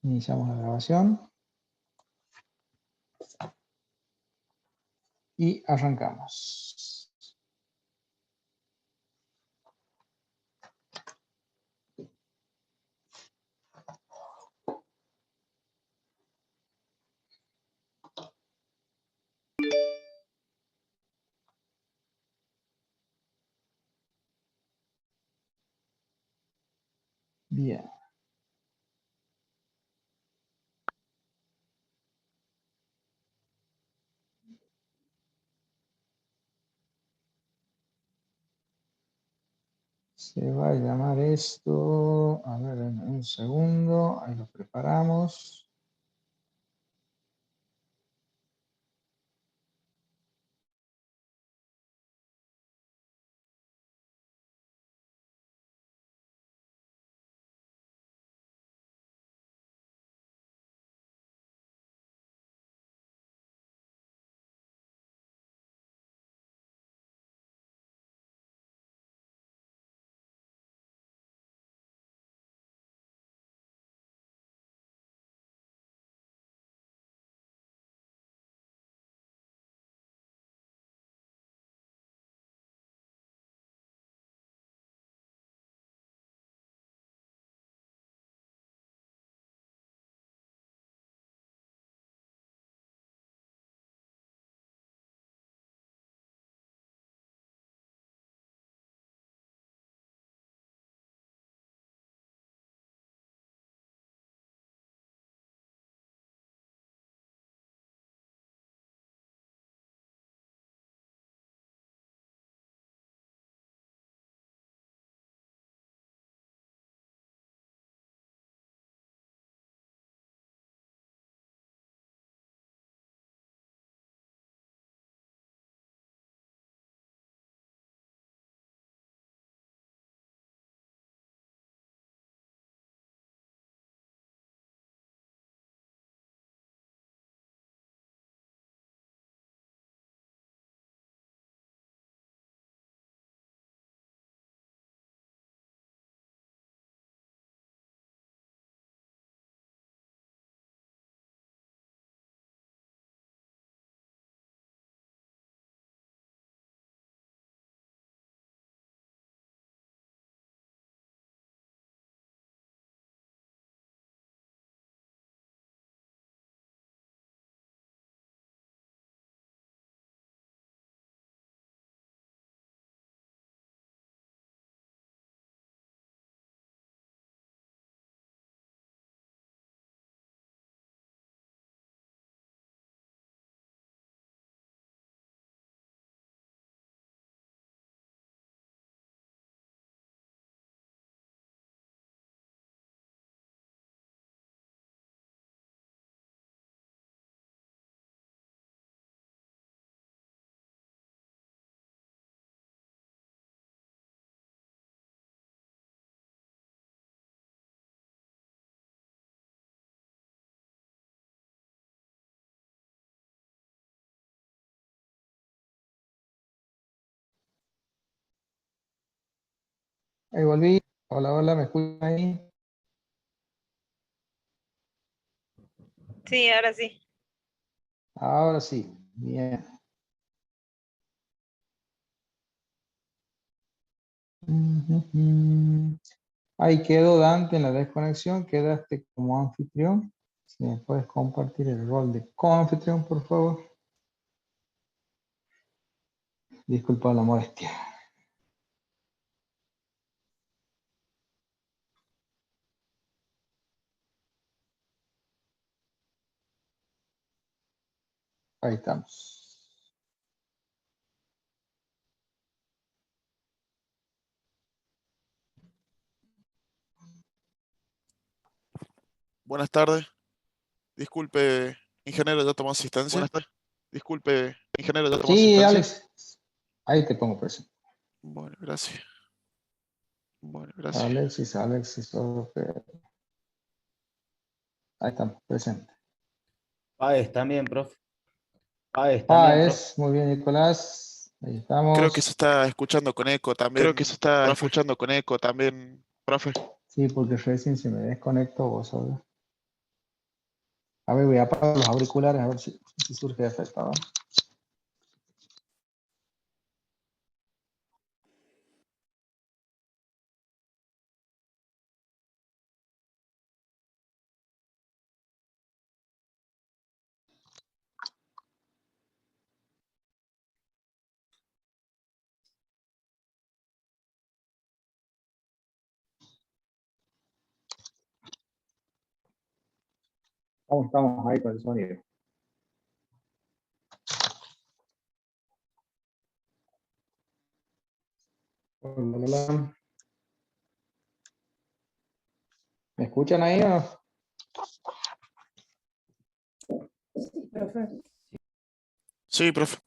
Iniciamos la grabación. Y arrancamos. Bien. Se va a llamar esto, a ver, en un segundo, ahí lo preparamos. Ahí volví. Hola, hola, ¿me escuchan ahí? Sí, ahora sí. Ahora sí, bien. Ahí quedó Dante en la desconexión, quedaste como anfitrión. Si me puedes compartir el rol de coanfitrión, por favor. Disculpa la molestia. Ahí estamos. Buenas tardes. Disculpe, ingeniero, ¿ya tomó asistencia? Buenas tardes. Disculpe, ingeniero, ¿ya tomó Sí, asistencia? Alex. Ahí te pongo presente. Bueno, gracias. Bueno, gracias. Alexis, solo que... Ahí estamos, presente. Páez también, profe. Páez también, profe. Páez, muy bien, Nicolás. Ahí estamos. Creo que se está escuchando con eco también. Creo que se está profe. escuchando con eco también, profe. Sí, porque recién se me desconectó, vos sabés. A ver, voy a apagar los auriculares a ver si surge efecto. ¿No? Estamos ahí con el sonido. Hola. ¿Me escuchan ahí o no? Sí, profe. Sí, profe.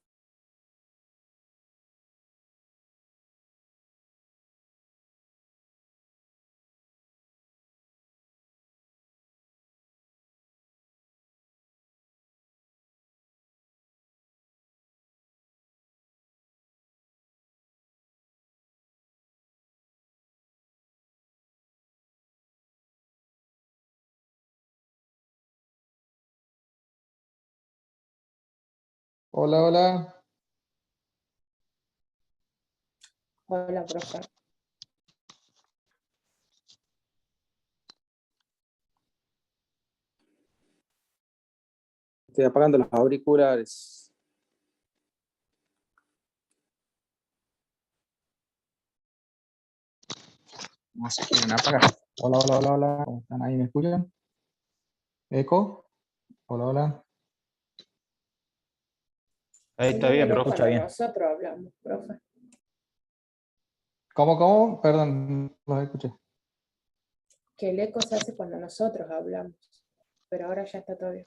Hola, hola. Hola, profe. Estoy apagando los auriculares. No se quieren apagar. Hola, hola, hola, hola. ¿Cómo están ahí? ¿Me escuchan? ¿Eco? Hola, hola. Ahí está bien, profe. Cuando nosotros hablamos, profe. ¿Cómo? Perdón, los escuché. Que el eco se hace cuando nosotros hablamos. Pero ahora ya está todo bien.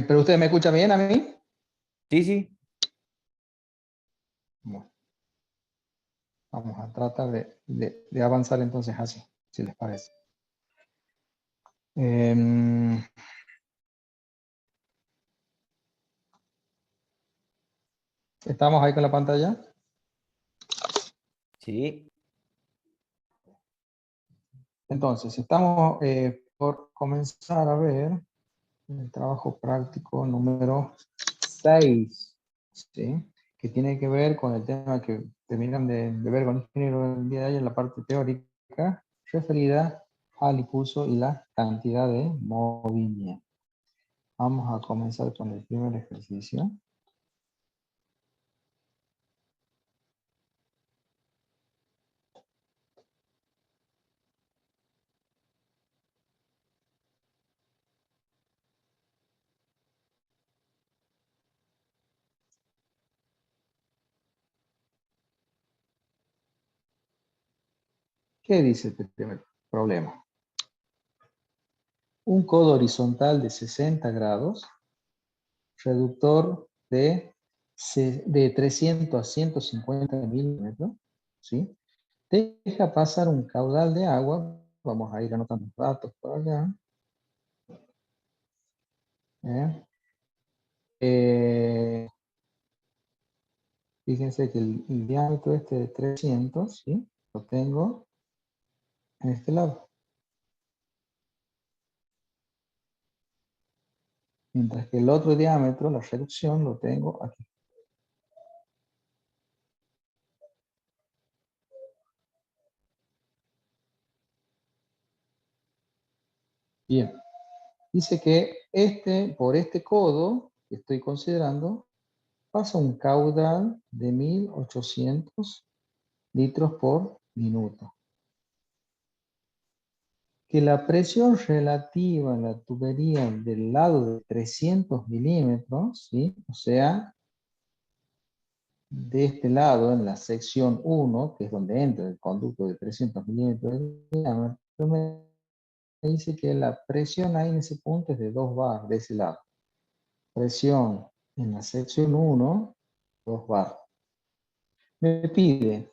¿Pero ustedes me escuchan bien a mí? Sí, sí. Bueno, vamos a tratar de avanzar entonces así, si les parece. ¿Estamos ahí con la pantalla? Sí. Entonces, estamos por comenzar a ver el trabajo práctico número 6, ¿sí? Que tiene que ver con el tema que terminan de ver con ingeniero el día de ayer en la parte teórica, referida al impulso y la cantidad de movimiento. Vamos a comenzar con el primer ejercicio. ¿Qué dice este primer problema? Un codo horizontal de 60 grados, reductor de 300 a 150 milímetros, ¿sí? Deja pasar un caudal de agua, vamos a ir anotando los datos por acá. Fíjense que el diámetro este de 300, ¿sí? Lo tengo en este lado. Mientras que el otro diámetro, la reducción, lo tengo aquí. Bien. Dice que por este codo que estoy considerando, pasa un caudal de 1800 litros por minuto. Que la presión relativa en la tubería del lado de 300 milímetros, ¿sí? O sea, de este lado, en la sección 1, que es donde entra el conducto de 300 milímetros de diámetro, me dice que la presión ahí en ese punto es de 2 bar, de ese lado. Presión en la sección 1, 2 bar. Me pide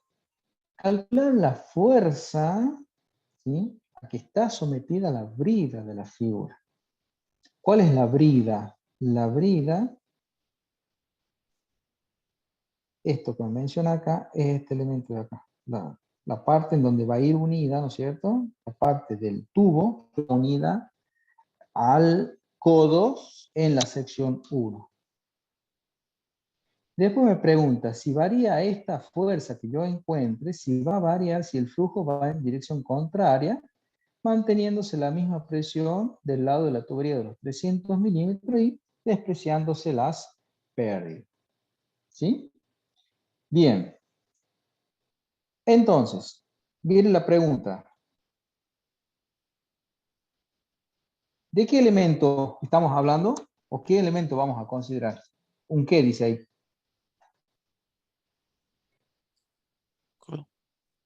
calcular la fuerza, ¿sí?, a que está sometida la brida de la figura. ¿Cuál es la brida? La brida, esto que menciona acá, es este elemento de acá. La parte en donde va a ir unida, ¿no es cierto?, la parte del tubo unida al codo en la sección 1. Después me pregunta, si varía esta fuerza que yo encuentre, si va a variar, si el flujo va en dirección contraria, manteniéndose la misma presión del lado de la tubería de los 300 milímetros y despreciándose las pérdidas. ¿Sí? Bien. Entonces, viene la pregunta. ¿De qué elemento estamos hablando? ¿O qué elemento vamos a considerar? ¿Un qué dice ahí?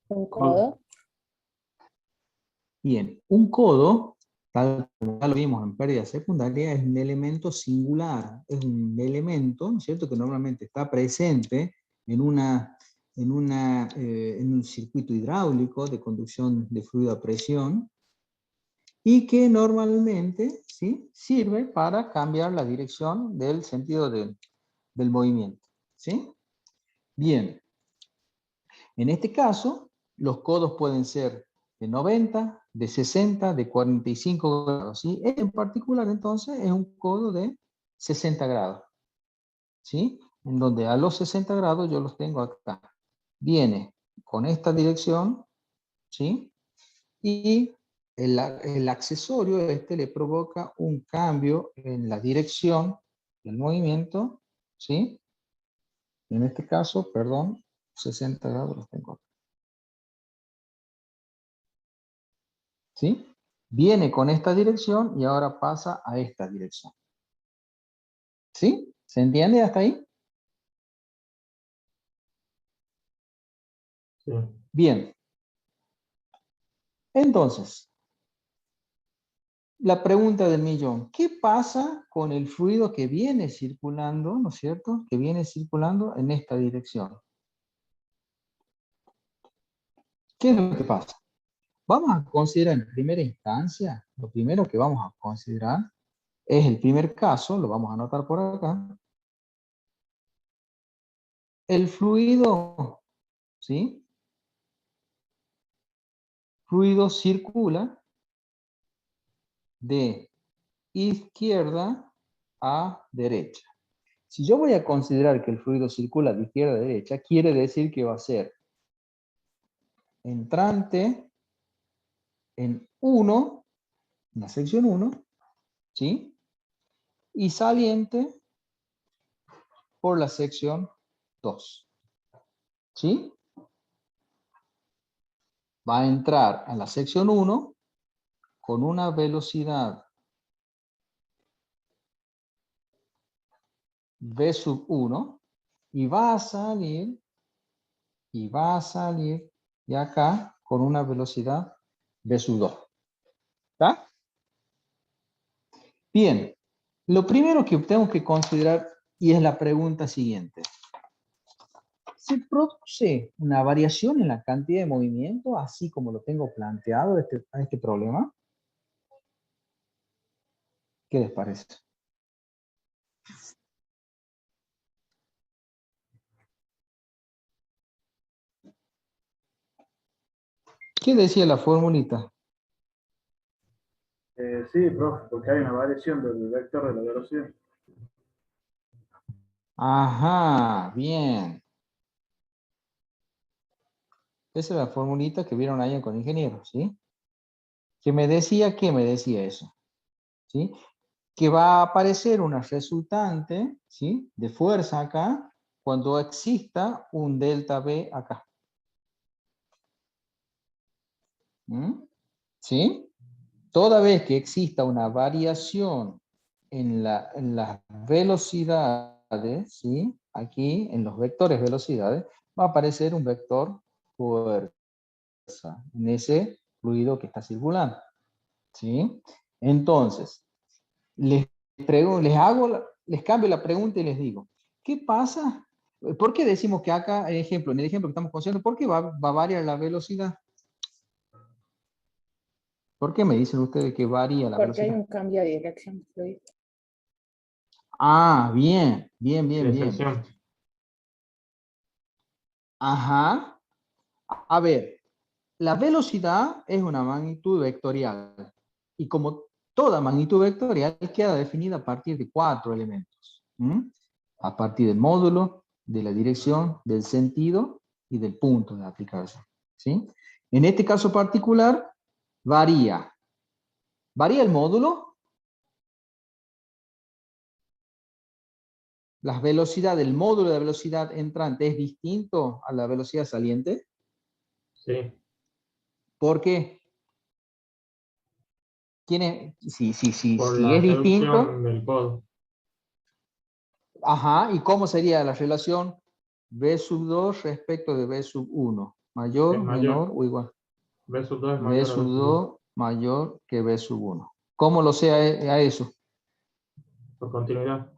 Un codo. Bien, un codo, tal como ya lo vimos en pérdida secundaria, es un elemento singular, es un elemento, ¿no es cierto?, que normalmente está presente en en un circuito hidráulico de conducción de fluido a presión y que normalmente, ¿sí?, sirve para cambiar la dirección del sentido del movimiento. ¿Sí? Bien, en este caso, los codos pueden ser de 90, de 60, de 45 grados. ¿Sí? En particular, entonces, es un codo de 60 grados. ¿Sí? En donde a los 60 grados yo los tengo acá. Viene con esta dirección, ¿sí? Y el accesorio este le provoca un cambio en la dirección del movimiento, ¿sí? En este caso, perdón, 60 grados los tengo acá. ¿Sí? Viene con esta dirección y ahora pasa a esta dirección. ¿Sí? ¿Se entiende hasta ahí? Sí. Bien. Entonces, la pregunta del millón. ¿Qué pasa con el fluido que viene circulando, ¿no es cierto? Que viene circulando en esta dirección. ¿Qué es lo que pasa? Vamos a considerar en primera instancia, lo primero que vamos a considerar es el primer caso, lo vamos a anotar por acá. El fluido, ¿sí? Fluido circula de izquierda a derecha. Si yo voy a considerar que el fluido circula de izquierda a derecha, quiere decir que va a ser entrante en 1, en la sección 1, ¿sí? Y saliente por la sección 2, ¿sí? Va a entrar a la sección 1 con una velocidad v sub 1 y va a salir de acá con una velocidad v sub 2. ¿Está? Bien, lo primero que tengo que considerar y es la pregunta siguiente. ¿Se produce una variación en la cantidad de movimiento así como lo tengo planteado a este problema? ¿Qué les parece? ¿Qué decía la formulita? Sí, profe, porque hay una variación del vector de la velocidad. Ajá, bien. Esa es la formulita que vieron ahí con ingenieros, ¿sí? ¿Qué me decía eso? ¿Sí? Que va a aparecer una resultante, ¿sí?, de fuerza acá cuando exista un delta V acá. ¿Mm? ¿Sí? Toda vez que exista una variación en las velocidades, ¿sí?, aquí en los vectores velocidades, va a aparecer un vector fuerza en ese fluido que está circulando. ¿Sí? Entonces, les cambio la pregunta y les digo, ¿qué pasa? ¿Por qué decimos que acá, en el ejemplo que estamos considerando, ¿por qué va a variar la velocidad? ¿Por qué me dicen ustedes que varía la Porque hay velocidad? un cambio de dirección fluido. Ah, bien. Dispersión. Ajá. A ver, la velocidad es una magnitud vectorial. Y como toda magnitud vectorial queda definida a partir de 4 elementos. A partir del módulo, de la dirección, del sentido y del punto de aplicación. ¿Sí? En este caso particular, varía. ¿Varía el módulo? La velocidad del módulo de velocidad entrante es distinto a la velocidad saliente. Sí. ¿Por qué? Si Por es la distinto, reducción del codo. ajá, ¿y cómo sería la relación B sub 2 respecto de B sub 1? ¿Mayor, Es mayor. menor o igual? B sub 2 es B mayor a sub B sub 2 mayor que B sub 1. ¿Cómo lo sé a eso? 2. Por continuidad.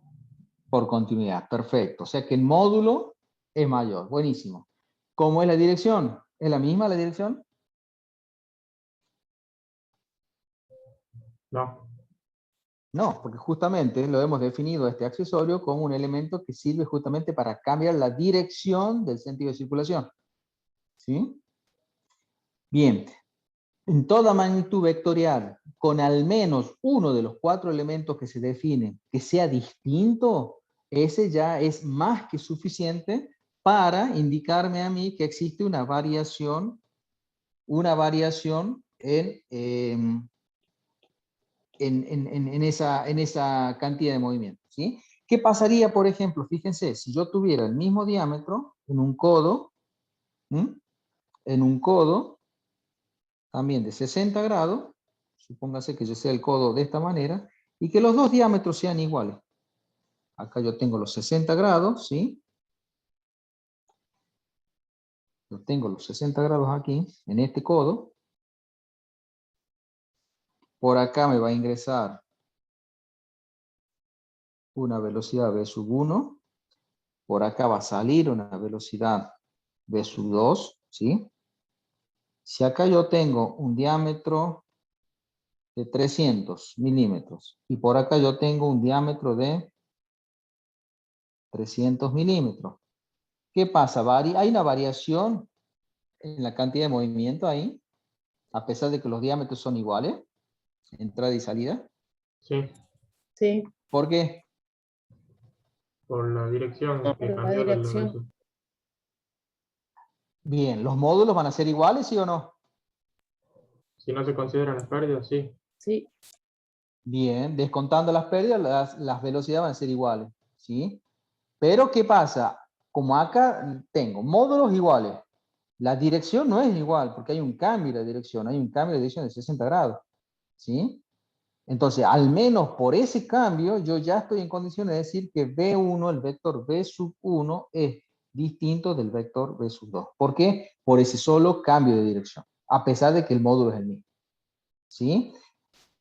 Por continuidad, perfecto. O sea que el módulo es mayor, buenísimo. ¿Cómo es la dirección? ¿Es la misma la dirección? No. No, porque justamente lo hemos definido este accesorio como un elemento que sirve justamente para cambiar la dirección del sentido de circulación. ¿Sí? Bien, en toda magnitud vectorial, con al menos uno de los 4 elementos que se definen que sea distinto, ese ya es más que suficiente para indicarme a mí que existe una variación en esa cantidad de movimiento. ¿Sí? ¿Qué pasaría, por ejemplo? Fíjense, si yo tuviera el mismo diámetro en un codo, también de 60 grados, supóngase que yo sea el codo de esta manera, y que los dos diámetros sean iguales. Acá yo tengo los 60 grados, ¿sí? Yo tengo los 60 grados aquí, en este codo. Por acá me va a ingresar una velocidad V sub 1. Por acá va a salir una velocidad V sub 2, ¿sí? Si acá yo tengo un diámetro de 300 milímetros y por acá yo tengo un diámetro de 300 milímetros. ¿Qué pasa? ¿Hay una variación en la cantidad de movimiento ahí? A pesar de que los diámetros son iguales, entrada y salida. Sí. Sí, ¿Por qué? Por la dirección que por la cambió de la dirección. velocidad. Bien, ¿los módulos van a ser iguales, sí o no? Si no se consideran las pérdidas, sí. Sí, Bien, descontando las pérdidas, las velocidades van a ser iguales, ¿sí? Pero ¿qué pasa? Como acá tengo módulos iguales, la dirección no es igual, porque hay un cambio de dirección, hay un cambio de dirección de 60 grados, ¿sí? Entonces, al menos por ese cambio, yo ya estoy en condiciones de decir que B1, el vector B sub 1, es distinto del vector B sub 2. ¿Por qué? Por ese solo cambio de dirección, a pesar de que el módulo es el mismo, ¿sí?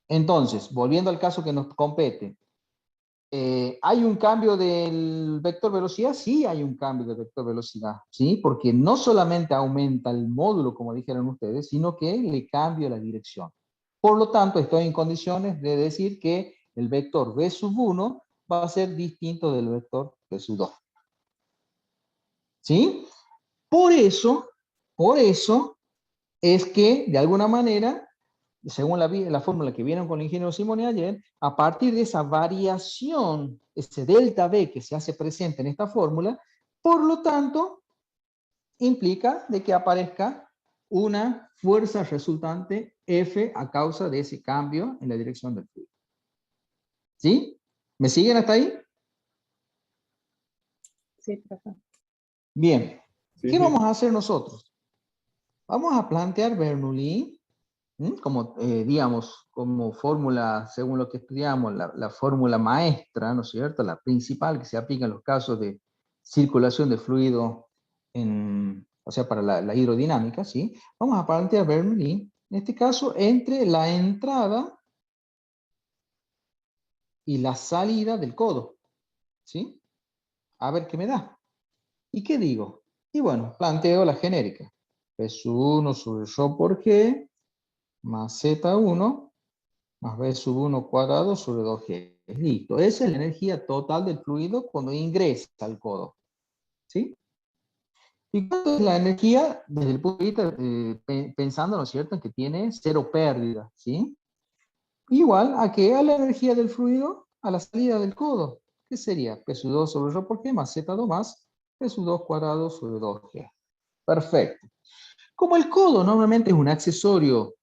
Entonces, volviendo al caso que nos compete, ¿hay un cambio del vector velocidad? Sí, hay un cambio del vector velocidad, ¿sí? Porque no solamente aumenta el módulo, como dijeron ustedes, sino que le cambio la dirección. Por lo tanto, estoy en condiciones de decir que el vector V sub 1 va a ser distinto del vector V sub 2. ¿Sí? Por eso es que, de alguna manera, según la fórmula que vieron con el ingeniero Simone ayer, a partir de esa variación, ese delta V que se hace presente en esta fórmula, por lo tanto, implica de que aparezca una fuerza resultante F a causa de ese cambio en la dirección del fluido. ¿Sí? ¿Me siguen hasta ahí? sí, profe. Bien. Sí, ¿Qué sí. vamos a hacer nosotros? Vamos a plantear Bernoulli, como, digamos, como fórmula, según lo que estudiamos, la fórmula maestra, ¿no es cierto? La principal que se aplica en los casos de circulación de fluido, o sea, para la hidrodinámica, ¿sí? Vamos a plantear Bernoulli, en este caso, entre la entrada y la salida del codo, ¿sí? A ver qué me da. ¿Y qué digo? Y bueno, planteo la genérica. P1 sobre ρ por G más Z1 más B sub 1 cuadrado sobre 2G. Listo. Esa es la energía total del fluido cuando ingresa al codo. ¿Sí? ¿Y cuánto es la energía desde el punto de vista, pensando, ¿no es cierto?, en que tiene cero pérdida, ¿sí? Igual a que a la energía del fluido a la salida del codo. ¿Qué sería? P sub 2 sobre ρ por G más Z2 más P sub 2 cuadrado sobre 2G. Perfecto. Como el codo normalmente es un accesorio,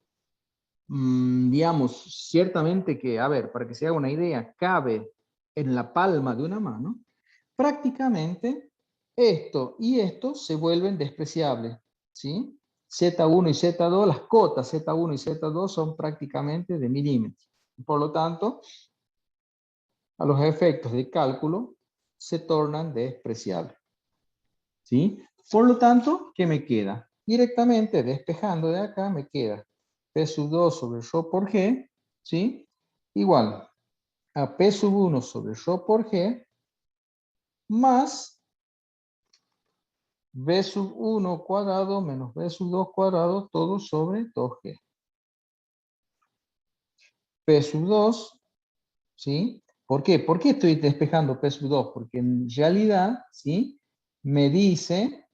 digamos, ciertamente que, a ver, para que se haga una idea, cabe en la palma de una mano, prácticamente esto y esto se vuelven despreciables, ¿sí? Z1 y Z2, las cotas Z1 y Z2 son prácticamente de milímetros. Por lo tanto, a los efectos de cálculo se tornan despreciables, ¿sí? Por lo tanto, ¿qué me queda? Directamente despejando de acá me queda P sub 2 sobre ρ por G, ¿sí? Igual a P sub 1 sobre ρ por G más B sub 1 cuadrado menos B sub 2 cuadrado, todo sobre 2G. P sub 2, ¿sí? ¿Por qué? ¿Por qué estoy despejando P sub 2? Porque en realidad, ¿sí?, me dice,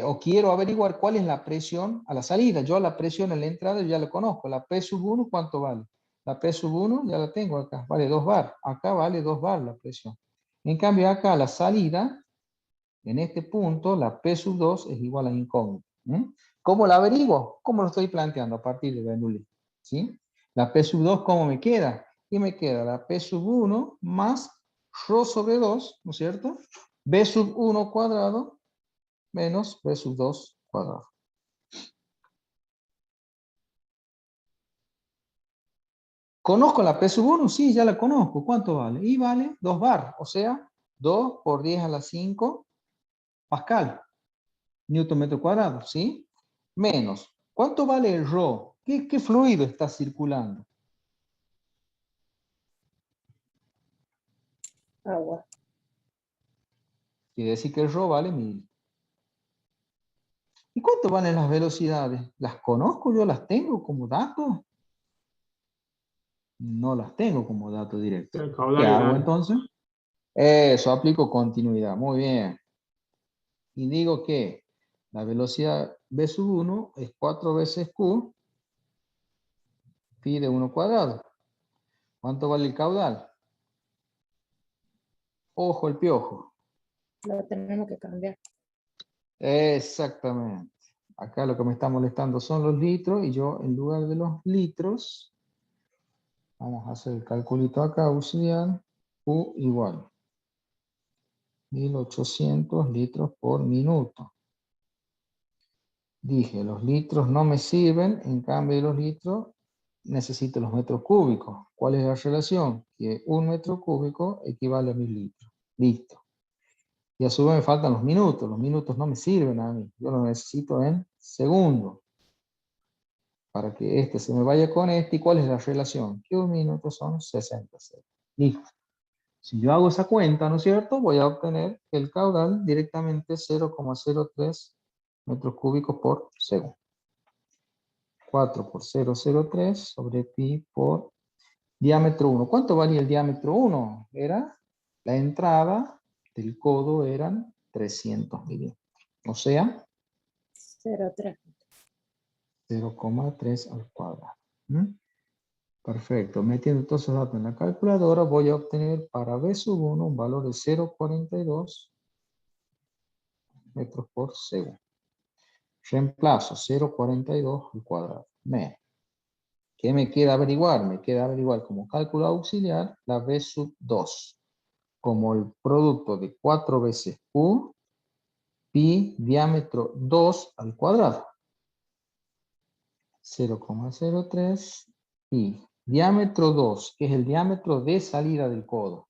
o quiero averiguar cuál es la presión a la salida. Yo a la presión en la entrada ya la conozco. La P sub 1, ¿cuánto vale? La P sub 1 ya la tengo acá, vale 2 bar. Acá vale 2 bar la presión. En cambio acá la salida, en este punto, la P sub 2 es igual a incógnita. ¿Cómo la averiguo? ¿Cómo lo estoy planteando a partir de Bernoulli? ¿Sí? La P sub 2, ¿cómo me queda? Y me queda la P sub 1 más ρ sobre 2, ¿no es cierto? B sub 1 cuadrado menos B sub 2 cuadrado. ¿Conozco la P sub 1? Sí, ya la conozco. ¿Cuánto vale? Y vale 2 bar, o sea, 2 por 10 a la 5 pascal, newton metro cuadrado, ¿sí? Menos, ¿cuánto vale el ρ? ¿Qué fluido está circulando? Agua. Quiere decir que el ρ vale 1000. ¿Y cuánto valen las velocidades? ¿Las conozco? ¿Yo las tengo como datos? No las tengo como dato directo. El ¿Qué caudal y hago la... entonces? Eso, aplico continuidad. Muy bien. Y digo que la velocidad v sub 1 es 4 veces q pi de 1 cuadrado. ¿Cuánto vale el caudal? Ojo el piojo. Lo tenemos que cambiar. Exactamente. Acá lo que me está molestando son los litros y yo en lugar de los litros, vamos a hacer el calculito acá, auxiliar, Q igual 1800 litros por minuto. Dije, los litros no me sirven, en cambio de los litros necesito los metros cúbicos. ¿Cuál es la relación? Que un metro cúbico equivale a 1000 litros. Listo. Y a su vez me faltan los minutos no me sirven a mí, yo los necesito en segundos, para que este se me vaya con este. ¿Y cuál es la relación? Que un minuto son 60 segundos. Listo. Si yo hago esa cuenta, ¿no es cierto?, voy a obtener el caudal directamente 0,03 metros cúbicos por segundo. 4 por 0,03 sobre pi por diámetro 1. ¿Cuánto valía el diámetro 1? Era la entrada del codo, eran 300 milímetros. O sea, 0,3. 0,3 al cuadrado. Perfecto. Metiendo todos esos datos en la calculadora, voy a obtener para B sub 1 un valor de 0,42 metros por segundo. Reemplazo 0,42 al cuadrado. ¿Qué me queda averiguar? Me queda averiguar como cálculo auxiliar la B sub 2 como el producto de 4 veces Q pi diámetro 2 al cuadrado. 0,03 pi diámetro 2, que es el diámetro de salida del codo.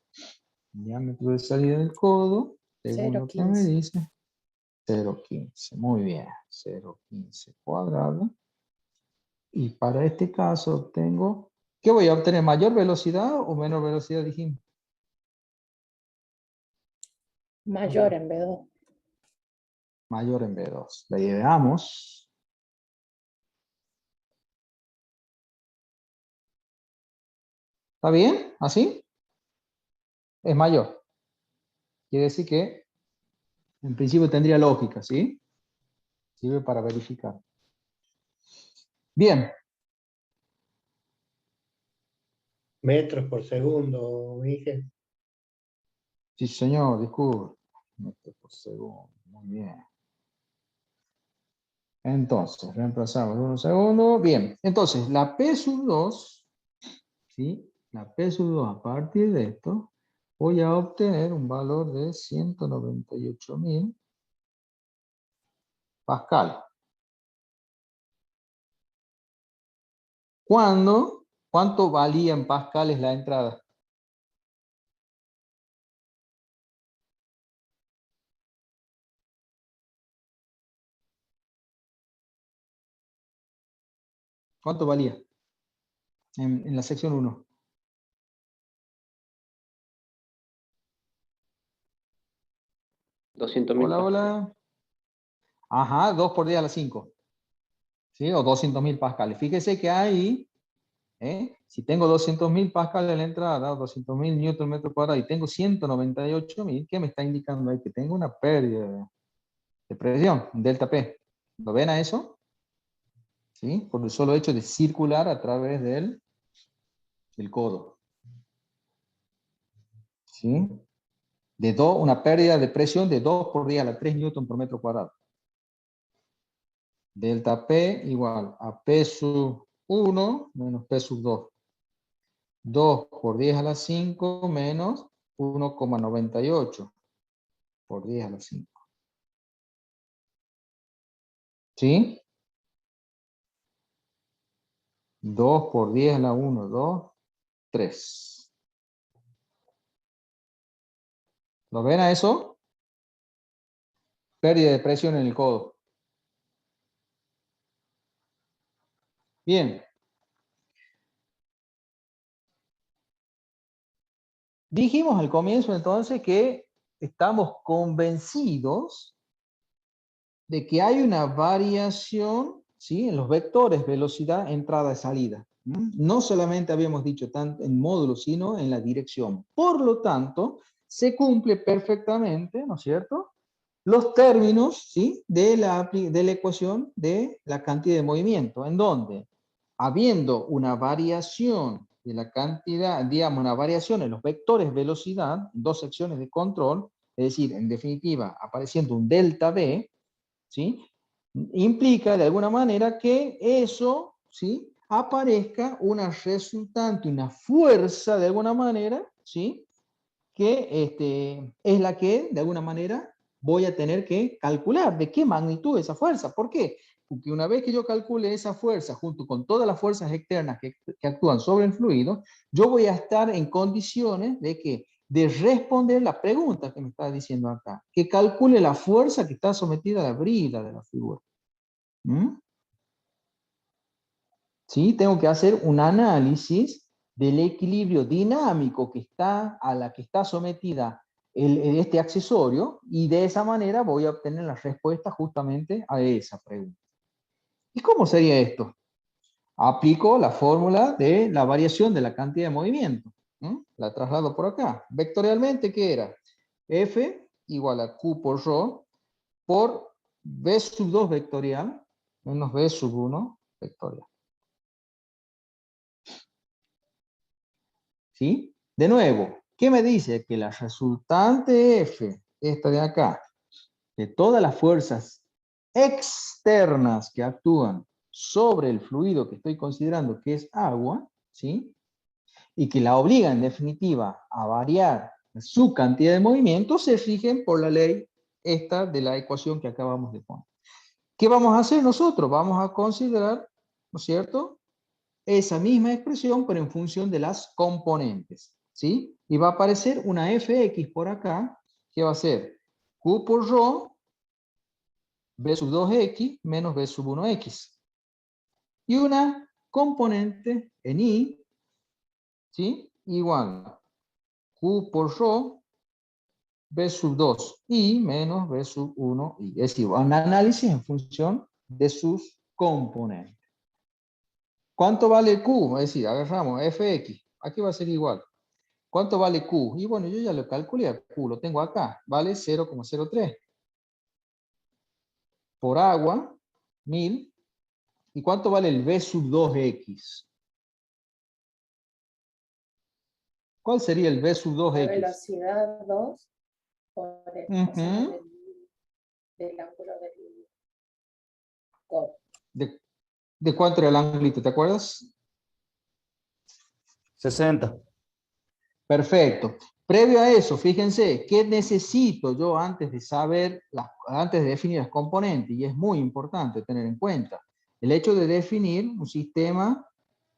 El diámetro de salida del codo, según lo que me 0,15. dice, 0,15. Muy bien, 0,15 cuadrado. Y para este caso obtengo, ¿qué voy a obtener? ¿Mayor velocidad o menor velocidad, dijimos? Mayor en B2. Mayor en B2. La ideamos. ¿Está bien? ¿Así? Es mayor. Quiere decir que en principio tendría lógica, ¿sí? Sirve para verificar. Bien. Metros por segundo, Miguel. Sí, señor, disculpe. Metros por segundo. Muy bien. Entonces, reemplazamos 1 segundo. Bien, entonces, la P sub 2, ¿sí? La P sub 2 a partir de esto, voy a obtener un valor de 198.000 pascal. ¿Cuánto valía en pascales la entrada? ¿Cuánto valía en la sección 1? 200.000 Hola, hola. Ajá, 2 por 10 a la 5. ¿Sí? O 200.000 pascales. Fíjese que ahí, si tengo 200.000 pascales en la entrada, o 200.000 newton metro cuadrado, y tengo 198.000, ¿qué me está indicando ahí? Que tengo una pérdida de presión, delta P. ¿Lo ven a eso? ¿Sí? Por el solo hecho de circular a través del codo. ¿Sí? Una pérdida de presión de 2 por 10 a la 3 newton por metro cuadrado. Delta P igual a P sub 1 menos P sub 2. 2 por 10 a la 5 menos 1,98 por 10 a la 5. ¿Sí? 2 por 10 a la 1, 2, 3. ¿Lo ven a eso? Pérdida de presión en el codo. Bien. Dijimos al comienzo entonces que estamos convencidos de que hay una variación, ¿sí?, en los vectores velocidad, entrada y salida. No solamente habíamos dicho tanto en módulo, sino en la dirección. Por lo tanto, se cumple perfectamente, ¿no es cierto?, los términos, ¿sí?, de la ecuación de la cantidad de movimiento, en donde, habiendo una variación de la cantidad, digamos, una variación en los vectores velocidad, dos secciones de control, es decir, en definitiva, apareciendo un delta V, ¿sí?, implica de alguna manera que eso, ¿sí?, aparezca una resultante, una fuerza de alguna manera, ¿sí?, que es la que de alguna manera voy a tener que calcular de qué magnitud es esa fuerza. ¿Por qué? Porque una vez que yo calcule esa fuerza junto con todas las fuerzas externas que actúan sobre el fluido, yo voy a estar en condiciones de responder la pregunta que me está diciendo acá, que calcule la fuerza que está sometida a la brida de la figura. ¿Sí? Tengo que hacer un análisis del equilibrio dinámico a la que está sometida este accesorio, y de esa manera voy a obtener la respuesta justamente a esa pregunta. ¿Y cómo sería esto? Aplico la fórmula de la variación de la cantidad de movimiento. La traslado por acá. Vectorialmente, ¿qué era? F igual a Q por ρ por V sub 2 vectorial menos V sub 1 vectorial. ¿Sí? De nuevo, ¿qué me dice? Que la resultante F, esta de acá, de todas las fuerzas externas que actúan sobre el fluido que estoy considerando que es agua, ¿sí?, y que la obligan en definitiva a variar su cantidad de movimiento, se rigen por la ley esta de la ecuación que acabamos de poner. ¿Qué vamos a hacer nosotros? Vamos a considerar, ¿no es cierto?, esa misma expresión, pero en función de las componentes, ¿sí? Y va a aparecer una fx por acá, que va a ser q por ρ, b sub 2x menos b sub 1x. Y una componente en y, ¿sí?, igual a q por ρ, b sub 2y menos b sub 1y. Es decir, un análisis en función de sus componentes. ¿Cuánto vale q? Es decir, agarramos fx, aquí va a ser igual. ¿Cuánto vale q? Y bueno, yo ya lo calculé a q, lo tengo acá, vale 0,03. por agua, 1000. ¿Y cuánto vale el V sub 2X? ¿Cuál sería el V sub La 2X? velocidad 2 por el coseno del ángulo del codo. ¿De cuánto era el ángulo? ¿Te acuerdas? 60. Perfecto. Previo a eso, fíjense, ¿qué necesito yo antes de saber, antes de definir las componentes? Y es muy importante tener en cuenta el hecho de definir un sistema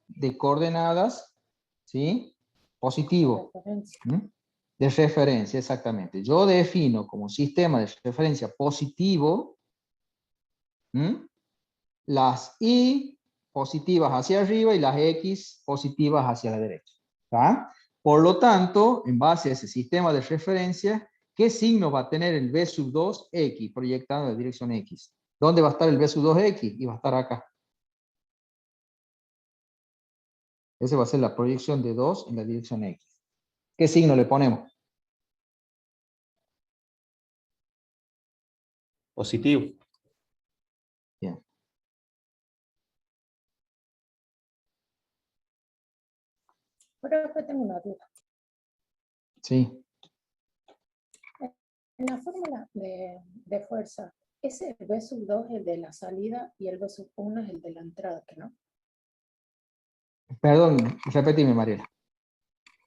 de coordenadas, ¿sí? Positivo. Referencia. De referencia, exactamente. Yo defino como sistema de referencia positivo las Y positivas hacia arriba y las X positivas hacia la derecha. ¿Tá? Por lo tanto, en base a ese sistema de referencia, ¿qué signo va a tener el V sub 2X proyectado en la dirección X? ¿Dónde va a estar el V sub 2X? Y va a estar acá. Esa va a ser la proyección de 2 en la dirección X. ¿Qué signo le ponemos? Positivo. Bien. Pero después tengo una duda. Sí. En la fórmula de fuerza, ¿es el V sub 2 el de la salida y el V sub 1 es el de la entrada, que no? Perdón, repetime, Mariela.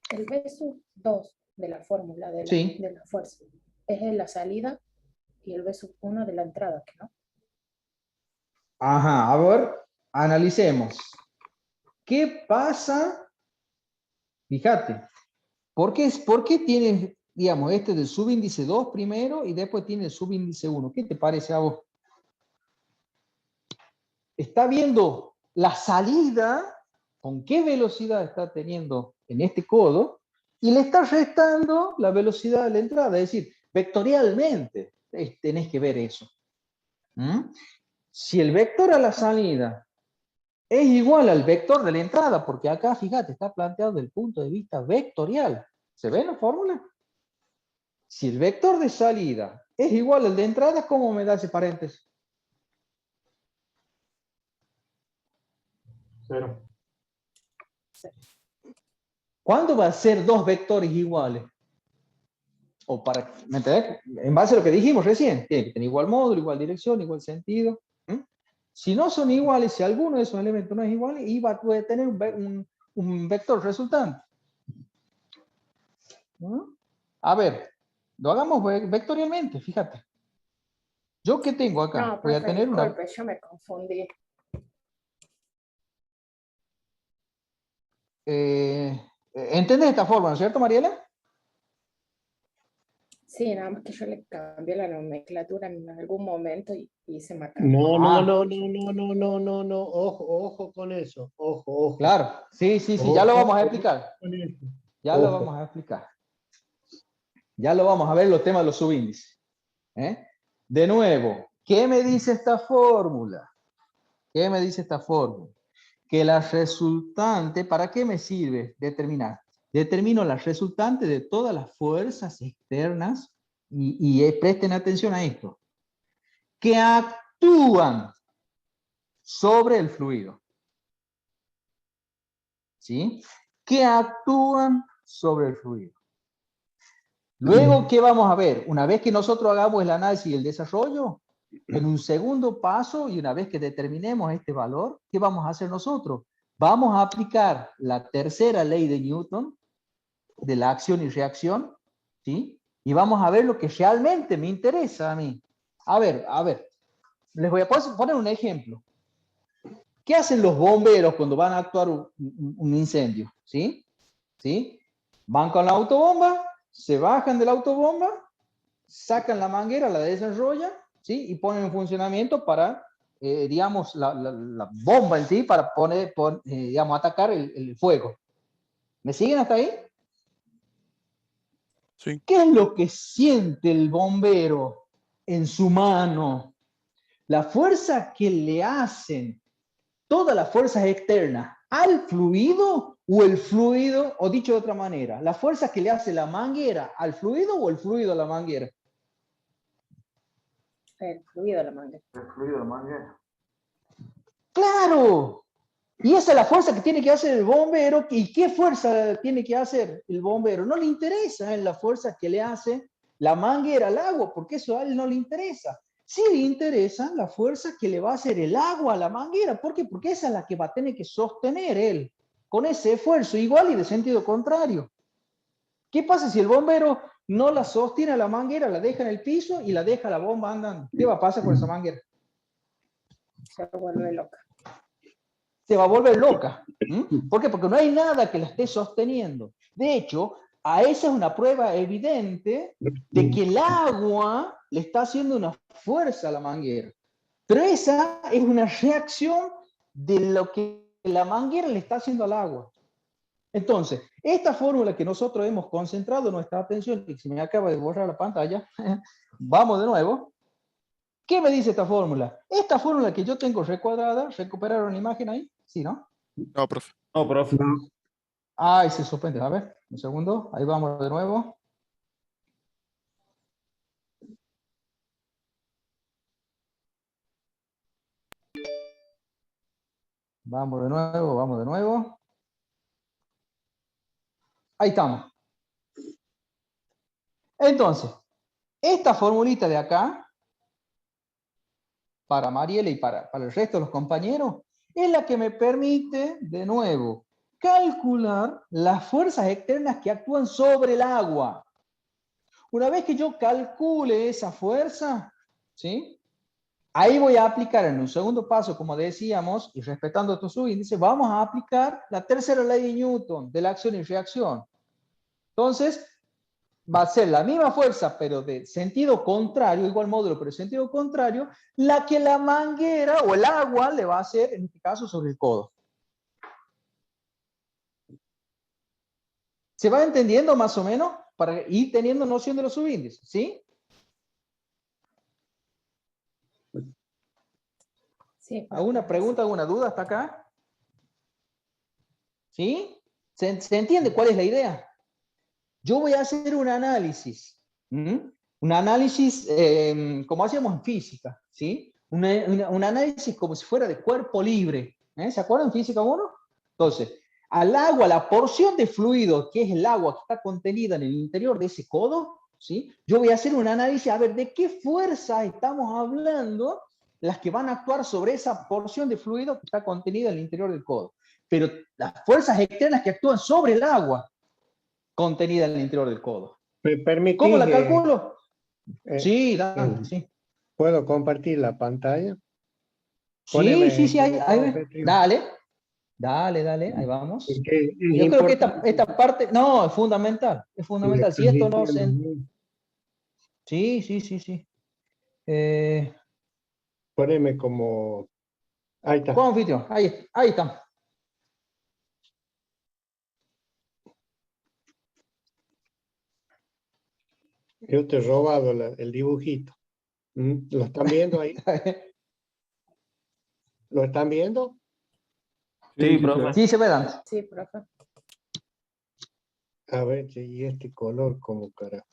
El V sub 2 de la fórmula de Sí. la fuerza es el de la salida y el V sub 1 de la entrada, que no. Ajá, a ver, analicemos. ¿Qué pasa? Fíjate, ¿por qué tienes, digamos, este del subíndice 2 primero y después tiene el subíndice 1? ¿Qué te parece a vos? Está viendo la salida, con qué velocidad está teniendo en este codo, y le está restando la velocidad de la entrada. Es decir, vectorialmente tenés que ver eso. Si el vector a la salida es igual al vector de la entrada, porque acá, fíjate, está planteado desde el punto de vista vectorial. ¿Se ve la fórmula? Si el vector de salida es igual al de entrada, ¿cómo me da ese paréntesis? 0. ¿Cuándo va a ser dos vectores iguales? O para, ¿me entendés? En base a lo que dijimos recién, tiene que tener igual módulo, igual dirección, igual sentido. Si no son iguales, si alguno de esos elementos no es igual, puede tener un vector resultante. A ver, lo hagamos vectorialmente, fíjate. ¿Yo qué tengo acá? No, Voy a profe, tener una... disculpe, yo me confundí. ¿Entendés esta forma, no es cierto, Mariela? Sí, nada más que yo le cambié la nomenclatura en algún momento y se me acabó. No. Ojo con eso. Ojo. Claro, sí, ya lo vamos a explicar. Con eso. Ya lo Ojo. vamos a explicar. Ya lo vamos a ver los temas de los subíndices. De nuevo, ¿qué me dice esta fórmula? ¿Qué me dice esta fórmula? Que la resultante, ¿para qué me sirve determinar? Determino la resultante de todas las fuerzas externas y presten atención a esto, que actúan sobre el fluido. ¿Sí? Que actúan sobre el fluido. Luego, ¿qué vamos a ver? Una vez que nosotros hagamos el análisis y el desarrollo, en un segundo paso, y una vez que determinemos este valor, ¿qué vamos a hacer nosotros? Vamos a aplicar la tercera ley de Newton, de la acción y reacción, ¿sí? Y vamos a ver lo que realmente me interesa a mí. A ver, les voy a poner un ejemplo. ¿Qué hacen los bomberos cuando van a actuar un incendio? ¿Sí? ¿Sí? Van con la autobomba, se bajan de la autobomba, sacan la manguera, la desarrollan, ¿sí? Y ponen en funcionamiento para, digamos, la bomba en sí, para digamos, atacar el fuego. ¿Me siguen hasta ahí? Sí. ¿Qué es lo que siente el bombero en su mano? La fuerza que le hacen todas las fuerzas externas al fluido, o el fluido, o dicho de otra manera, la fuerza que le hace la manguera al fluido o el fluido a la manguera. El fluido de la manguera. El fluido de manguera. ¡Claro! Y esa es la fuerza que tiene que hacer el bombero. ¿Y qué fuerza tiene que hacer el bombero? No le interesa la fuerza que le hace la manguera al agua, porque eso a él no le interesa. Sí le interesa la fuerza que le va a hacer el agua a la manguera. ¿Por qué? Porque esa es la que va a tener que sostener él, con ese esfuerzo igual y de sentido contrario. ¿Qué pasa si el bombero no la sostiene a la manguera, la deja en el piso y la deja la bomba andando? ¿Qué va a pasar con esa manguera? Se vuelve loca. Se va a volver loca. ¿Por qué? Porque no hay nada que la esté sosteniendo. De hecho, a esa es una prueba evidente de que el agua le está haciendo una fuerza a la manguera. Pero esa es una reacción de lo que la manguera le está haciendo al agua. Entonces, esta fórmula que nosotros hemos concentrado nuestra atención, y se me acaba de borrar la pantalla, vamos de nuevo. ¿Qué me dice esta fórmula? Esta fórmula que yo tengo recuadrada, ¿recuperar una imagen ahí? Sí, ¿no? No, profe. No, profe. Ay, se suspende. A ver, un segundo. Ahí vamos de nuevo. Vamos de nuevo, vamos de nuevo. Ahí estamos. Entonces, esta formulita de acá, para Mariela y para el resto de los compañeros, es la que me permite, de nuevo, calcular las fuerzas externas que actúan sobre el agua. Una vez que yo calcule esa fuerza, ¿sí? Ahí voy a aplicar en un segundo paso, como decíamos, y respetando estos subíndices, vamos a aplicar la tercera ley de Newton, de la acción y reacción. Entonces, va a ser la misma fuerza, pero de sentido contrario, igual módulo, pero de sentido contrario, la que la manguera o el agua le va a hacer, en este caso, sobre el codo. ¿Se va entendiendo más o menos? Para ir teniendo noción de los subíndices, ¿sí? Sí, ¿Alguna pregunta, alguna duda hasta acá? ¿Sí? ¿Se entiende cuál es la idea? Yo voy a hacer un análisis. Un análisis como hacíamos en física, ¿sí? Un análisis como si fuera de cuerpo libre. ¿Se acuerdan en física 1? Entonces, al agua, la porción de fluido, que es el agua que está contenida en el interior de ese codo, ¿sí? Yo voy a hacer un análisis a ver de qué fuerza estamos hablando las que van a actuar sobre esa porción de fluido que está contenida en el interior del codo. Pero las fuerzas externas que actúan sobre el agua contenida en el interior del codo. ¿Me permitís? ¿Cómo la calculo? Sí, sí. ¿Puedo compartir la pantalla? Sí, dale. Dale, ahí vamos. Yo creo que esta parte, no, es fundamental. Si esto no se... Sí. Poneme como... Ahí está. ¿Cómo, anfitrión? Ahí está. Yo te he robado el dibujito. ¿Lo están viendo ahí? ¿Lo están viendo? Sí, profe. Sí, se ve, Dante. Sí, profe. A ver, y este color como carajo.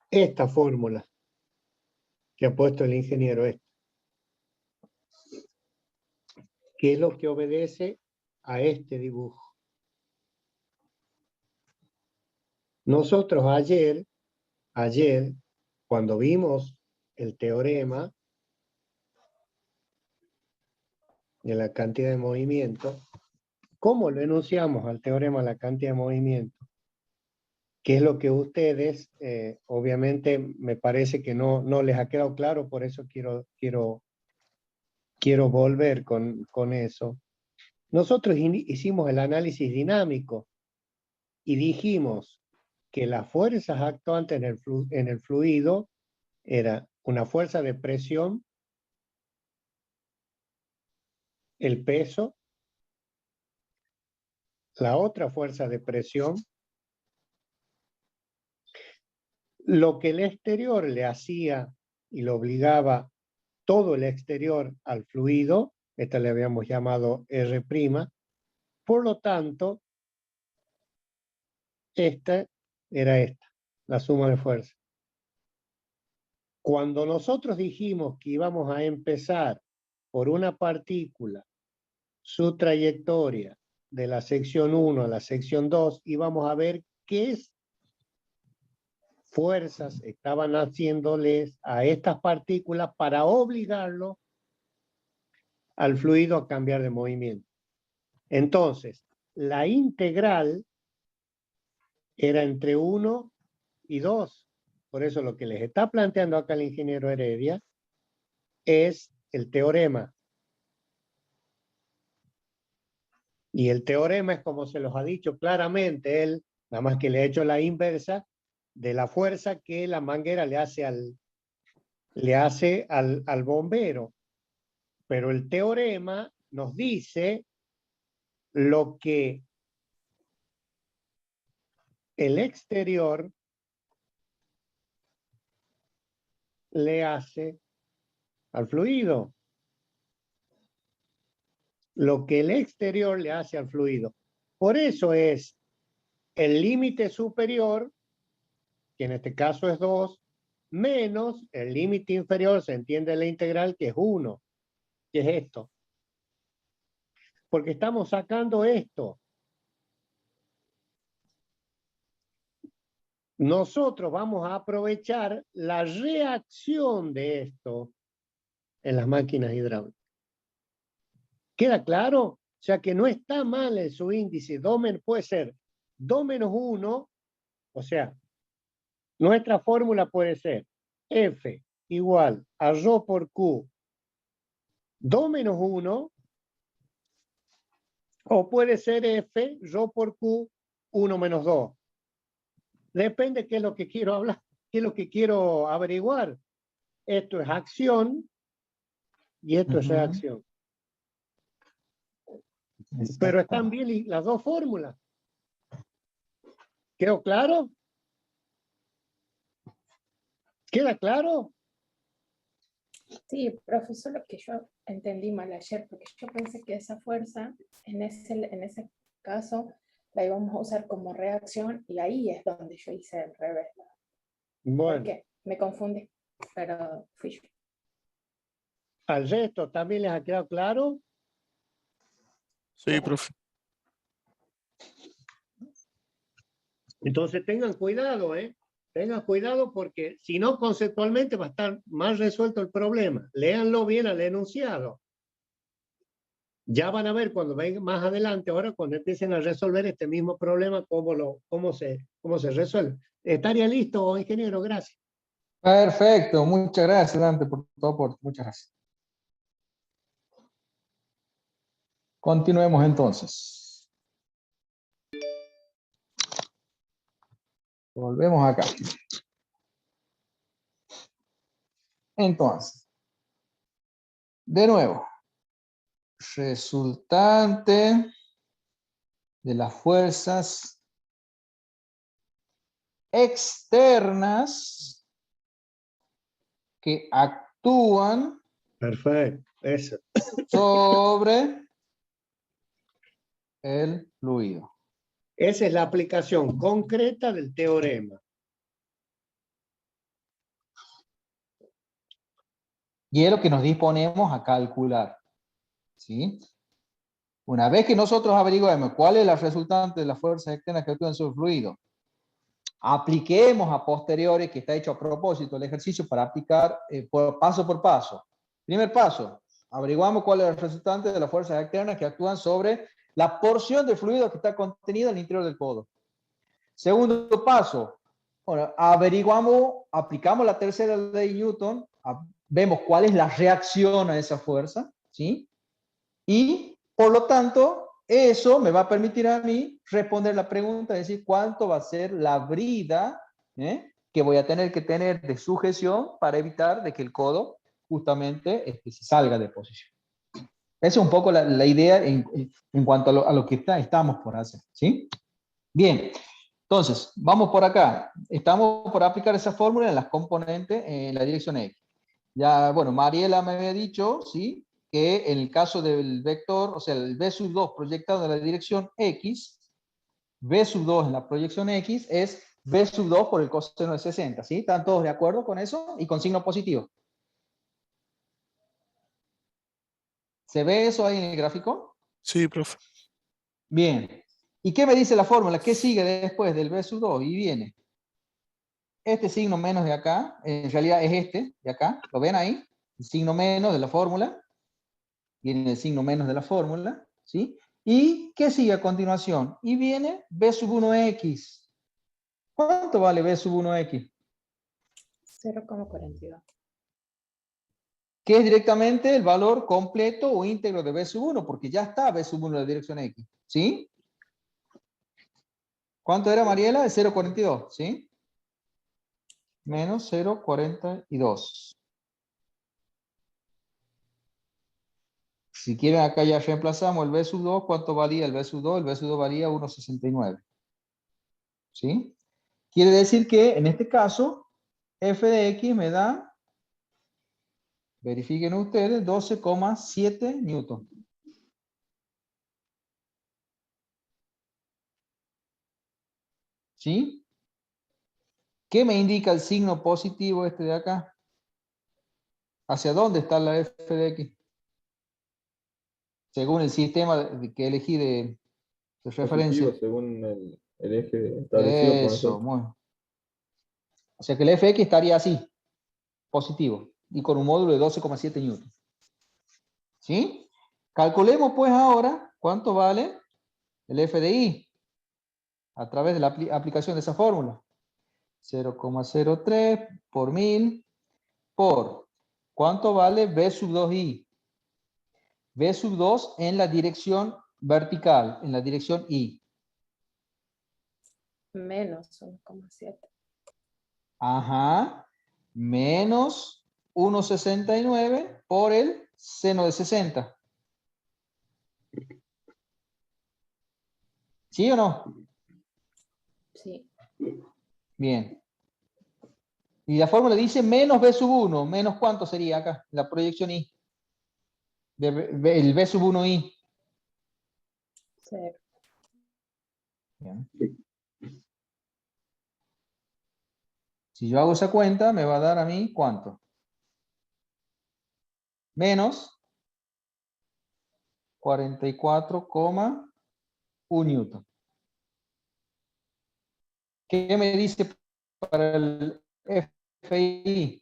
Esta fórmula que ha puesto el ingeniero que es lo que obedece a este dibujo. Nosotros ayer, cuando vimos el teorema de la cantidad de movimiento, ¿cómo lo enunciamos al teorema de la cantidad de movimiento? Que es lo que ustedes, obviamente, me parece que no les ha quedado claro, por eso quiero volver con eso. Nosotros hicimos el análisis dinámico y dijimos que las fuerzas actuantes en el fluido era una fuerza de presión, el peso, la otra fuerza de presión, lo que el exterior le hacía y lo obligaba todo el exterior al fluido, esta le habíamos llamado R', Por lo tanto, esta era esta, la suma de fuerza. Cuando nosotros dijimos que íbamos a empezar por una partícula, su trayectoria de la sección 1 a la sección 2, íbamos a ver qué fuerzas estaban haciéndoles a estas partículas para obligarlo al fluido a cambiar de movimiento. Entonces, la integral era entre 1 y 2. Por eso lo que les está planteando acá el ingeniero Heredia es el teorema. Y el teorema es como se los ha dicho claramente él, nada más que le ha hecho la inversa de la fuerza que la manguera le hace al bombero. Pero el teorema nos dice lo que el exterior le hace al fluido. Lo que el exterior le hace al fluido. Por eso es el límite superior, que en este caso es 2, menos el límite inferior, se entiende la integral, que es 1, que es esto. Porque estamos sacando esto. Nosotros vamos a aprovechar la reacción de esto en las máquinas hidráulicas. ¿Queda claro? O sea que no está mal en su índice. Puede ser 2 menos 1, o sea, nuestra fórmula puede ser F igual a ρ por Q 2 menos 1, o puede ser F ρ por Q 1 menos 2. Depende qué es lo que quiero hablar, qué es lo que quiero averiguar. Esto es acción y esto es reacción. Pero están bien las dos fórmulas. ¿Quedó claro? ¿Queda claro? Sí, profesor, lo que yo entendí mal ayer, porque yo pensé que esa fuerza, en ese caso, la íbamos a usar como reacción, y ahí es donde yo hice el revés. Bueno. Porque me confundí, pero fui yo. ¿Al resto también les ha quedado claro? Sí, profe. Entonces tengan cuidado, ¿eh? Tengan cuidado porque si no, conceptualmente va a estar más resuelto el problema. Léanlo bien al enunciado. Ya van a ver cuando vengan más adelante, ahora cuando empiecen a resolver este mismo problema, cómo se resuelve. ¿Estaría listo, ingeniero? Gracias. Perfecto, muchas gracias, Dante, por tu aporte. Muchas gracias. Continuemos entonces. Volvemos acá. Entonces, de nuevo, resultante de las fuerzas externas que actúan Perfecto, eso. sobre el fluido. Esa es la aplicación concreta del teorema. Y es lo que nos disponemos a calcular. ¿Sí? Una vez que nosotros averiguemos cuál es la resultante de las fuerzas externas que actúan sobre el fluido, apliquemos a posteriori, que está hecho a propósito el ejercicio para aplicar paso por paso. Primer paso, averiguamos cuál es el resultante de las fuerzas externas que actúan sobre la porción de fluido que está contenida en el interior del codo. Segundo paso, bueno, averiguamos, aplicamos la tercera ley de Newton, vemos cuál es la reacción a esa fuerza, ¿sí? Y, por lo tanto, eso me va a permitir a mí responder la pregunta, es decir, cuánto va a ser la brida que voy a tener que tener de sujeción para evitar de que el codo justamente se salga de posición. Esa es un poco la idea en cuanto a lo que estamos por hacer, ¿sí? Bien, entonces, vamos por acá. Estamos por aplicar esa fórmula en las componentes en la dirección X. Ya, bueno, Mariela me había dicho, ¿sí?, que en el caso del vector, o sea, el B sub 2 proyectado en la dirección X, B sub 2 en la proyección X es B sub 2 por el coseno de 60, ¿sí? ¿Están todos de acuerdo con eso? Y con signo positivo. ¿Se ve eso ahí en el gráfico? Sí, profe. Bien. ¿Y qué me dice la fórmula? ¿Qué sigue después del B sub 2? Y viene este signo menos de acá, en realidad es este de acá, ¿lo ven ahí? El signo menos de la fórmula, viene el signo menos de la fórmula, ¿sí? ¿Y qué sigue a continuación? Y viene B sub 1x. ¿Cuánto vale B sub 1x? 0,42. Que es directamente el valor completo o íntegro de B sub 1, porque ya está B sub 1 en la dirección X, ¿sí? ¿Cuánto era, Mariela? El 0,42, ¿sí? Menos 0,42. Si quieren, acá ya reemplazamos el B sub 2. ¿Cuánto valía el B sub 2? El B sub 2 valía 1,69. ¿Sí? Quiere decir que, en este caso, f de x me da, verifiquen ustedes, 12,7 newton. ¿Sí? ¿Qué me indica el signo positivo este de acá? ¿Hacia dónde está la f de x? Según el sistema que elegí de referencia. Positivo según el eje establecido por Eso, nosotros. muy. O sea que el fx estaría así, positivo, y con un módulo de 12,7 newton. ¿Sí? Calculemos pues ahora cuánto vale el f de i a través de la aplicación de esa fórmula. 0,03 por 1000 por ¿cuánto vale B sub 2i? B sub 2 en la dirección vertical, en la dirección i. Menos 1,7. Ajá. Menos 1,69 por el seno de 60. ¿Sí o no? Sí. Bien. Y la fórmula dice menos B sub 1. ¿Menos cuánto sería acá? La proyección I. El B sub 1i. 0. Bien. Si yo hago esa cuenta, me va a dar a mí ¿cuánto? Menos 44,1 newton. ¿Qué me dice para el FI?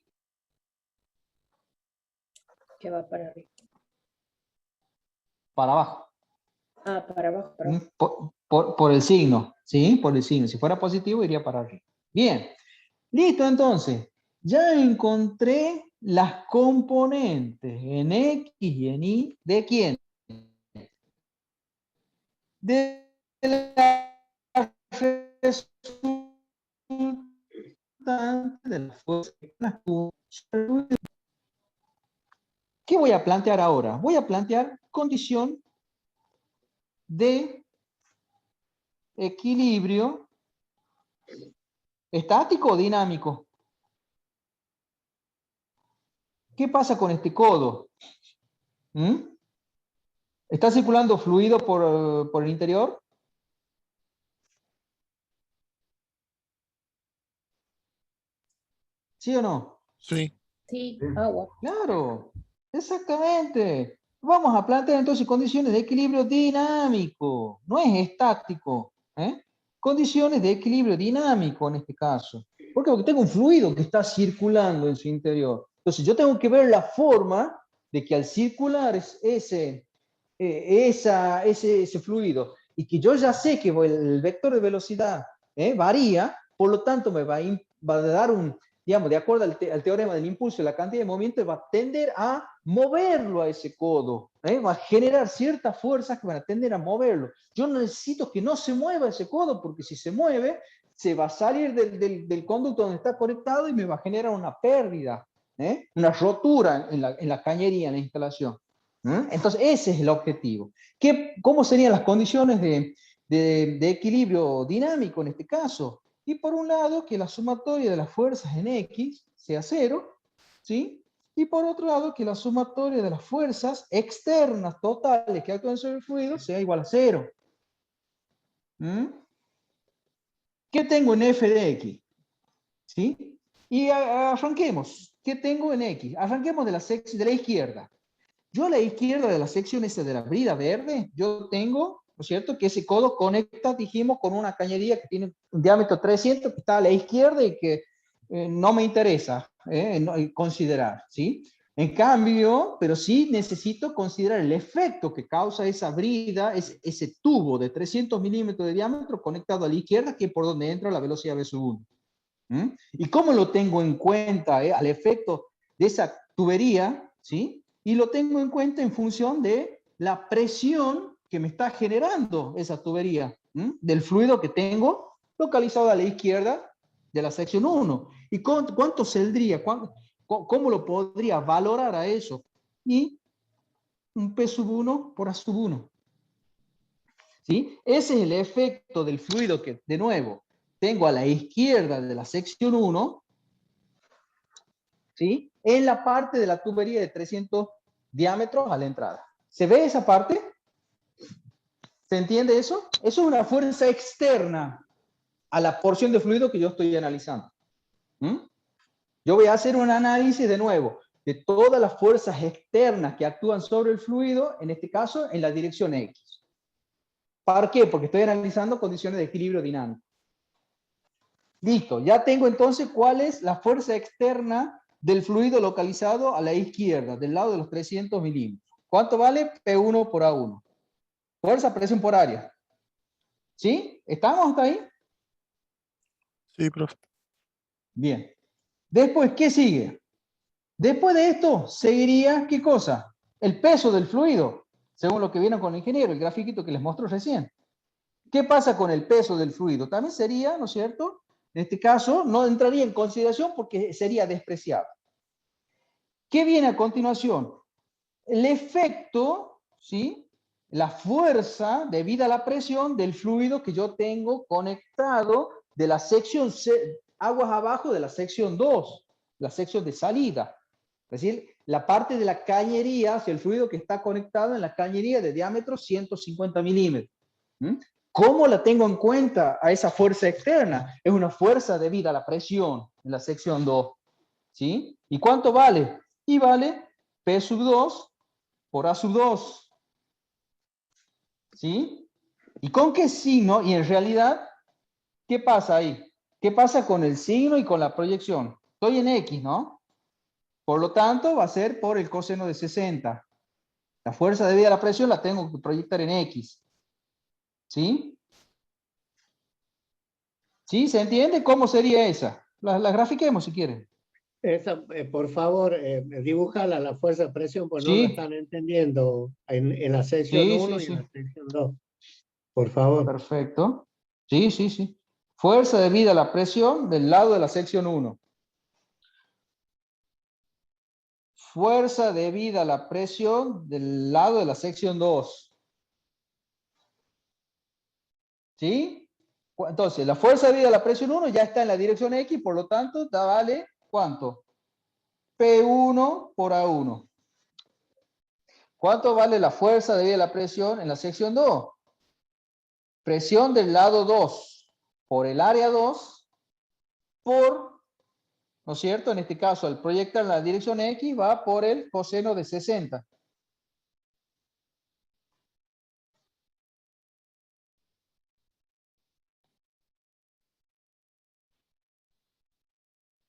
Que va para arriba. Para abajo. Ah, para abajo, para abajo. Por el signo, ¿sí? Por el signo. Si fuera positivo, iría para arriba. Bien. Listo, entonces. Ya encontré las componentes en X y en Y. ¿De quién? De la resultante de la fuerza. ¿Qué voy a plantear ahora? Voy a plantear condición de equilibrio estático o dinámico. ¿Qué pasa con este codo? ¿Está circulando fluido por el interior? ¿Sí o no? Sí. Sí, agua. Claro, exactamente. Vamos a plantear entonces condiciones de equilibrio dinámico, no es estático. Condiciones de equilibrio dinámico en este caso. ¿Por qué? Porque tengo un fluido que está circulando en su interior. Entonces yo tengo que ver la forma de que al circular ese fluido y que yo ya sé que el vector de velocidad varía, por lo tanto me va a dar un, digamos, de acuerdo al teorema del impulso y la cantidad de movimiento, va a tender a moverlo a ese codo, va a generar ciertas fuerzas que van a tender a moverlo. Yo necesito que no se mueva ese codo, porque si se mueve, se va a salir del conducto donde está conectado y me va a generar una pérdida, una rotura en la cañería, en la instalación. Entonces, ese es el objetivo. ¿Cómo serían las condiciones de equilibrio dinámico en este caso? Y por un lado, que la sumatoria de las fuerzas en X sea 0, ¿sí? Y por otro lado, que la sumatoria de las fuerzas externas totales que actúan sobre el fluido sea igual a 0. ¿Mm? ¿Qué tengo en f de x? ¿Sí? Y arranquemos. ¿Qué tengo en x? Arranquemos de la izquierda. Yo a la izquierda de la sección esa de la brida verde, yo tengo, ¿no es cierto?, que ese codo conecta, dijimos, con una cañería que tiene un diámetro 300, que está a la izquierda y que no me interesa considerar, ¿sí? En cambio, pero sí necesito considerar el efecto que causa esa brida, ese tubo de 300 milímetros de diámetro conectado a la izquierda, que es por donde entra la velocidad V1. ¿Mm? ¿Y cómo lo tengo en cuenta al efecto de esa tubería? ¿Sí? Y lo tengo en cuenta en función de la presión que me está generando esa tubería, del fluido que tengo localizado a la izquierda de la sección 1. ¿Y cuánto saldría? ¿Cómo lo podría valorar a eso? Y un P sub 1 por A sub 1. ¿Sí? Ese es el efecto del fluido que, de nuevo, tengo a la izquierda de la sección 1, ¿sí?, en la parte de la tubería de 300 diámetros a la entrada. ¿Se ve esa parte? ¿Se entiende eso? Eso es una fuerza externa a la porción de fluido que yo estoy analizando. Yo voy a hacer un análisis de nuevo de todas las fuerzas externas que actúan sobre el fluido, en este caso en la dirección X. ¿Para qué? Porque estoy analizando condiciones de equilibrio dinámico. Listo, ya tengo entonces cuál es la fuerza externa del fluido localizado a la izquierda, del lado de los 300 milímetros. ¿Cuánto vale? P1 por A1. Fuerza, presión por área. ¿Sí? ¿Estamos hasta ahí? Sí, profe. Bien. Después, ¿qué sigue? Después de esto, seguiría, ¿qué cosa? El peso del fluido, según lo que vieron con el ingeniero, el grafiquito que les mostró recién. ¿Qué pasa con el peso del fluido? También sería, ¿no es cierto? En este caso, no entraría en consideración porque sería despreciable. ¿Qué viene a continuación? El efecto, ¿sí?, la fuerza debida a la presión del fluido que yo tengo conectado de la sección aguas abajo de la sección 2, la sección de salida. Es decir, la parte de la cañería, hacia el fluido que está conectado en la cañería de diámetro 150 milímetros. ¿Cómo la tengo en cuenta a esa fuerza externa? Es una fuerza debida a la presión en la sección 2. ¿Sí? ¿Y cuánto vale? Y vale P sub 2 por A sub 2. ¿Sí? ¿Y con qué signo? Y en realidad, ¿qué pasa ahí? ¿Qué pasa con el signo y con la proyección? Estoy en X, ¿no? Por lo tanto, va a ser por el coseno de 60. La fuerza debida a la presión la tengo que proyectar en X. ¿Sí? ¿Sí? ¿Se entiende cómo sería esa? La grafiquemos si quieren. Esa, por favor, dibújala la fuerza de presión, pues no la Sí, están entendiendo en la sección sí, 1 sí, y en la sí. sección 2. Por favor. Perfecto. Sí, sí, sí. Fuerza debida a la presión del lado de la sección 1. Fuerza debida a la presión del lado de la sección 2. ¿Sí? Entonces, la fuerza debida a la presión 1 ya está en la dirección X, por lo tanto, vale, ¿cuánto? P1 por A1. ¿Cuánto vale la fuerza debida a la presión en la sección 2? Presión del lado 2 por el área 2 por, ¿no es cierto? En este caso, al proyectar en la dirección X va por el coseno de 60.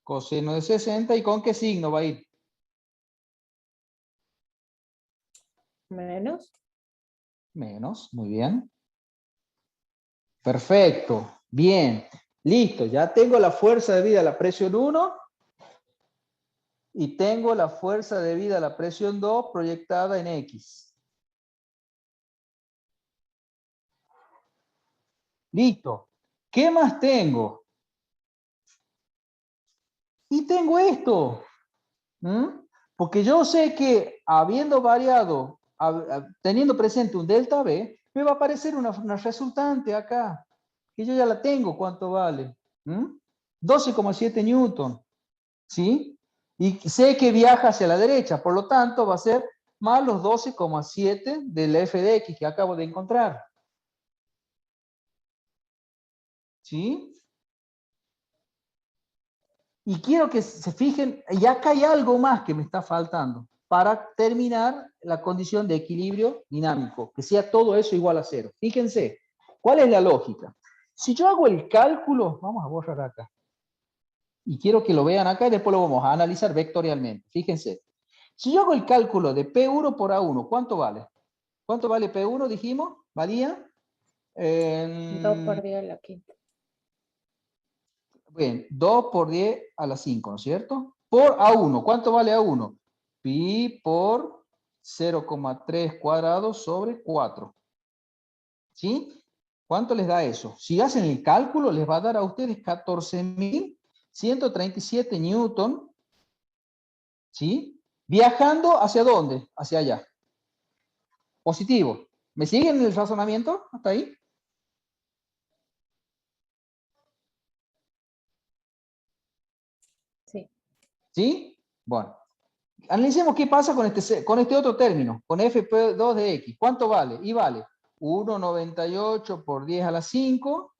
Coseno de 60, ¿y con qué signo va a ir? Menos. Menos, muy bien. Perfecto, bien. Listo, ya tengo la fuerza debida a la presión 1 y tengo la fuerza debida a la presión 2 proyectada en X. Listo. ¿Qué más tengo? Y tengo esto. Porque yo sé que habiendo variado, teniendo presente un delta B, me va a aparecer una resultante acá, que yo ya la tengo, ¿cuánto vale? 12,7 newton, ¿sí? Y sé que viaja hacia la derecha, por lo tanto va a ser más los 12,7 del f de x que acabo de encontrar. ¿Sí? Y quiero que se fijen, y acá hay algo más que me está faltando para terminar la condición de equilibrio dinámico, que sea todo eso igual a 0. Fíjense, ¿cuál es la lógica? Si yo hago el cálculo, vamos a borrar acá, y quiero que lo vean acá y después lo vamos a analizar vectorialmente. Fíjense, si yo hago el cálculo de P1 por A1, ¿cuánto vale? ¿Cuánto vale P1, dijimos? ¿Valía? 2 por 10 a la quinta. Bien, 2 por 10 a la 5, ¿no es cierto? Por A1, ¿cuánto vale A1? Pi por 0,3 cuadrado sobre 4. ¿Sí? ¿Cuánto les da eso? Si hacen el cálculo, les va a dar a ustedes 14.137 newton. ¿Sí? ¿Viajando hacia dónde? Hacia allá. Positivo. ¿Me siguen en el razonamiento? ¿Hasta ahí? Sí. ¿Sí? Bueno. Analicemos qué pasa con este otro término, con fp2 de x. ¿Cuánto vale? Y vale 1,98 por 10 a la 5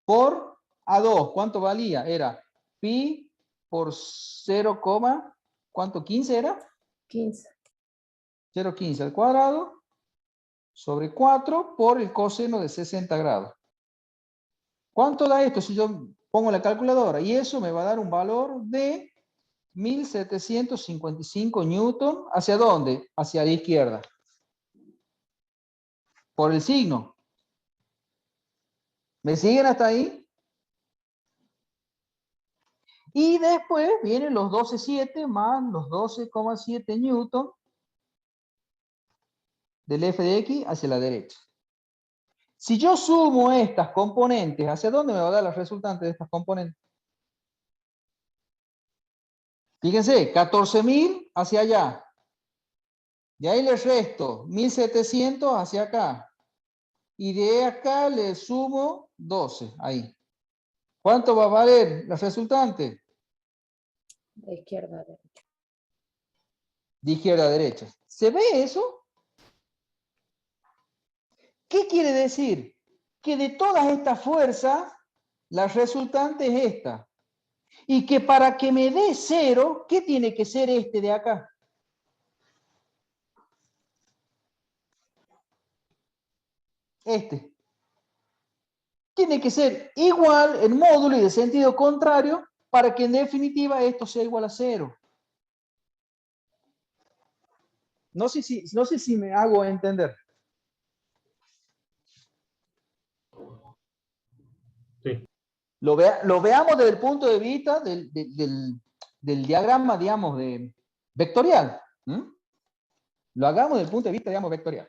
por A2. ¿Cuánto valía? Era pi por 0, ¿cuánto? ¿15 era? 15. 0,15 al cuadrado sobre 4 por el coseno de 60 grados. ¿Cuánto da esto si yo pongo la calculadora? Y eso me va a dar un valor de 1755 newton. ¿Hacia dónde? Hacia la izquierda. Por el signo. ¿Me siguen hasta ahí? Y después vienen los 12,7 más los 12,7 newton del f de x hacia la derecha. Si yo sumo estas componentes, ¿hacia dónde me va a dar la resultante de estas componentes? Fíjense, 14.000 hacia allá. De ahí les resto 1.700 hacia acá. Y de acá le sumo 12, ahí. ¿Cuánto va a valer la resultante? De izquierda a derecha. De izquierda a derecha. ¿Se ve eso? ¿Qué quiere decir? Que de todas estas fuerzas, la resultante es esta. Y que para que me dé 0, ¿qué tiene que ser este de acá? Este. Tiene que ser igual en módulo y de sentido contrario para que en definitiva esto sea igual a 0. No sé si me hago entender. Sí. Lo veamos desde el punto de vista del diagrama, digamos, vectorial. Lo hagamos desde el punto de vista, digamos, vectorial.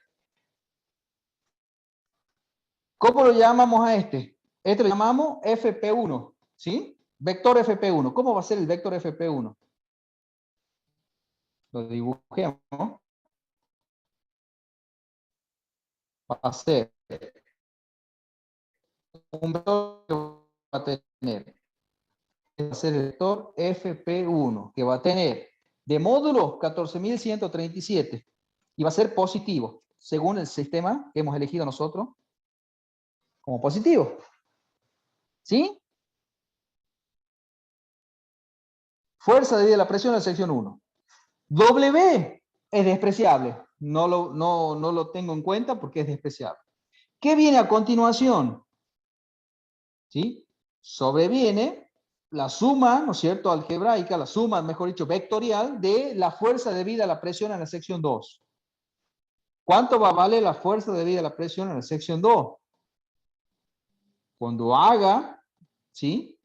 ¿Cómo lo llamamos a este? Este lo llamamos FP1, ¿sí? Vector FP1. ¿Cómo va a ser el vector FP1? Lo dibujemos. Va a ser un vector que va a tener, va a ser el vector FP1, que va a tener de módulo 14.137 y va a ser positivo, según el sistema que hemos elegido nosotros como positivo. ¿Sí? Fuerza debido a la presión de la sección 1. W es despreciable. No lo tengo en cuenta porque es despreciable. ¿Qué viene a continuación? ¿Sí? Sobreviene la suma, ¿no es cierto?, algebraica, la suma, mejor dicho, vectorial, de la fuerza debida a la presión en la sección 2. ¿Cuánto va a valer la fuerza debida a la presión en la sección 2? Cuando haga, ¿sí?,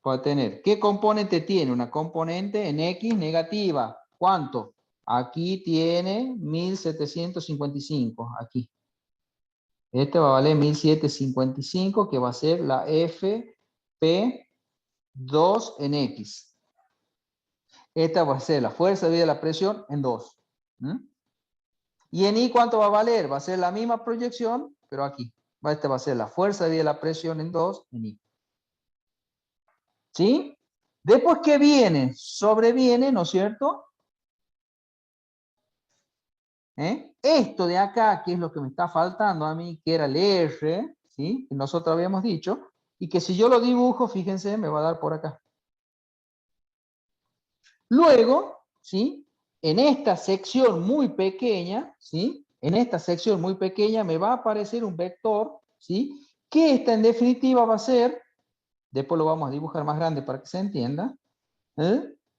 va a tener, ¿qué componente tiene? Una componente en X negativa. ¿Cuánto? Aquí tiene 1755, aquí. Este va a valer 1755, que va a ser la FP2 en X. Esta va a ser la fuerza debida a la presión en 2. ¿Y en Y cuánto va a valer? Va a ser la misma proyección, pero aquí. Esta va a ser la fuerza debida a la presión en 2 en Y. ¿Sí? Después, ¿qué viene? Sobreviene, ¿no es cierto? Esto de acá, que es lo que me está faltando a mí, que era el R, ¿sí? Que nosotros habíamos dicho, y que si yo lo dibujo, fíjense, me va a dar por acá. Luego, ¿sí? En esta sección muy pequeña, ¿sí? En esta sección muy pequeña me va a aparecer un vector, ¿sí? Que esta en definitiva va a ser, después lo vamos a dibujar más grande para que se entienda,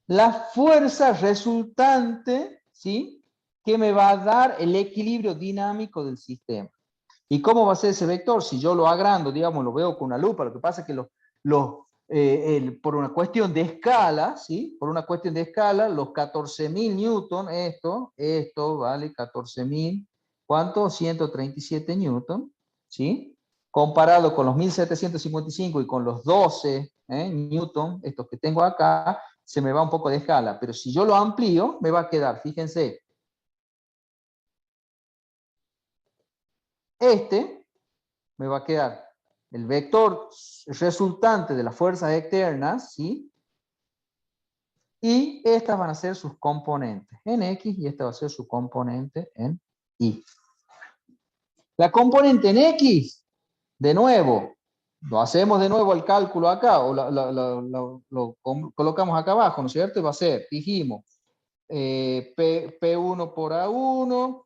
la fuerza resultante, ¿sí? Que me va a dar el equilibrio dinámico del sistema. ¿Y cómo va a ser ese vector? Si yo lo agrando, digamos, lo veo con una lupa, lo que pasa es que por una cuestión de escala, ¿sí? Por una cuestión de escala, los 14.000 newton, esto vale 14.000, ¿cuánto? 137 newton, ¿sí? Comparado con los 1.755 y con los 12 newton, estos que tengo acá, se me va un poco de escala, pero si yo lo amplío, me va a quedar, fíjense, me va a quedar el vector resultante de las fuerzas externas, ¿sí? Y estas van a ser sus componentes en X y esta va a ser su componente en Y. La componente en X, de nuevo, lo hacemos de nuevo el cálculo acá, o lo colocamos acá abajo, ¿no es cierto? Y va a ser, dijimos, P1 por A1,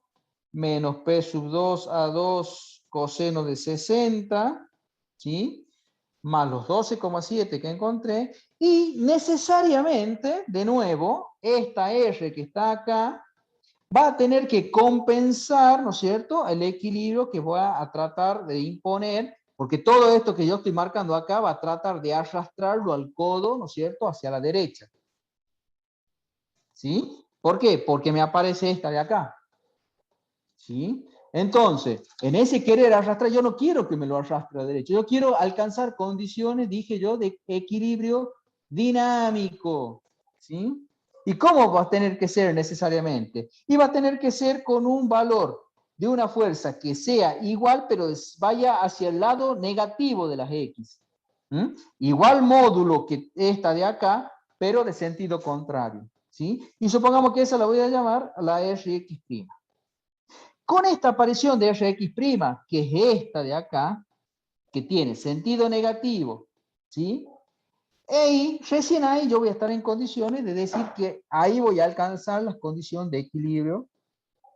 menos P sub 2 A2 coseno de 60, ¿sí? Más los 12,7 que encontré, y necesariamente, de nuevo, esta R que está acá, va a tener que compensar, ¿no es cierto?, el equilibrio que voy a tratar de imponer, porque todo esto que yo estoy marcando acá va a tratar de arrastrarlo al codo, ¿no es cierto?, hacia la derecha. ¿Sí? ¿Por qué? Porque me aparece esta de acá. ¿Sí? Entonces, en ese querer arrastrar, yo no quiero que me lo arrastre a la derecha, yo quiero alcanzar condiciones, dije yo, de equilibrio dinámico. ¿Sí? ¿Y cómo va a tener que ser necesariamente? Y va a tener que ser con un valor de una fuerza que sea igual, pero vaya hacia el lado negativo de las X. Igual módulo que esta de acá, pero de sentido contrario. ¿Sí? Y supongamos que esa la voy a llamar la Rx'. Con esta aparición de Rx', que es esta de acá, que tiene sentido negativo, ¿sí? Y recién ahí yo voy a estar en condiciones de decir que ahí voy a alcanzar la condición de equilibrio,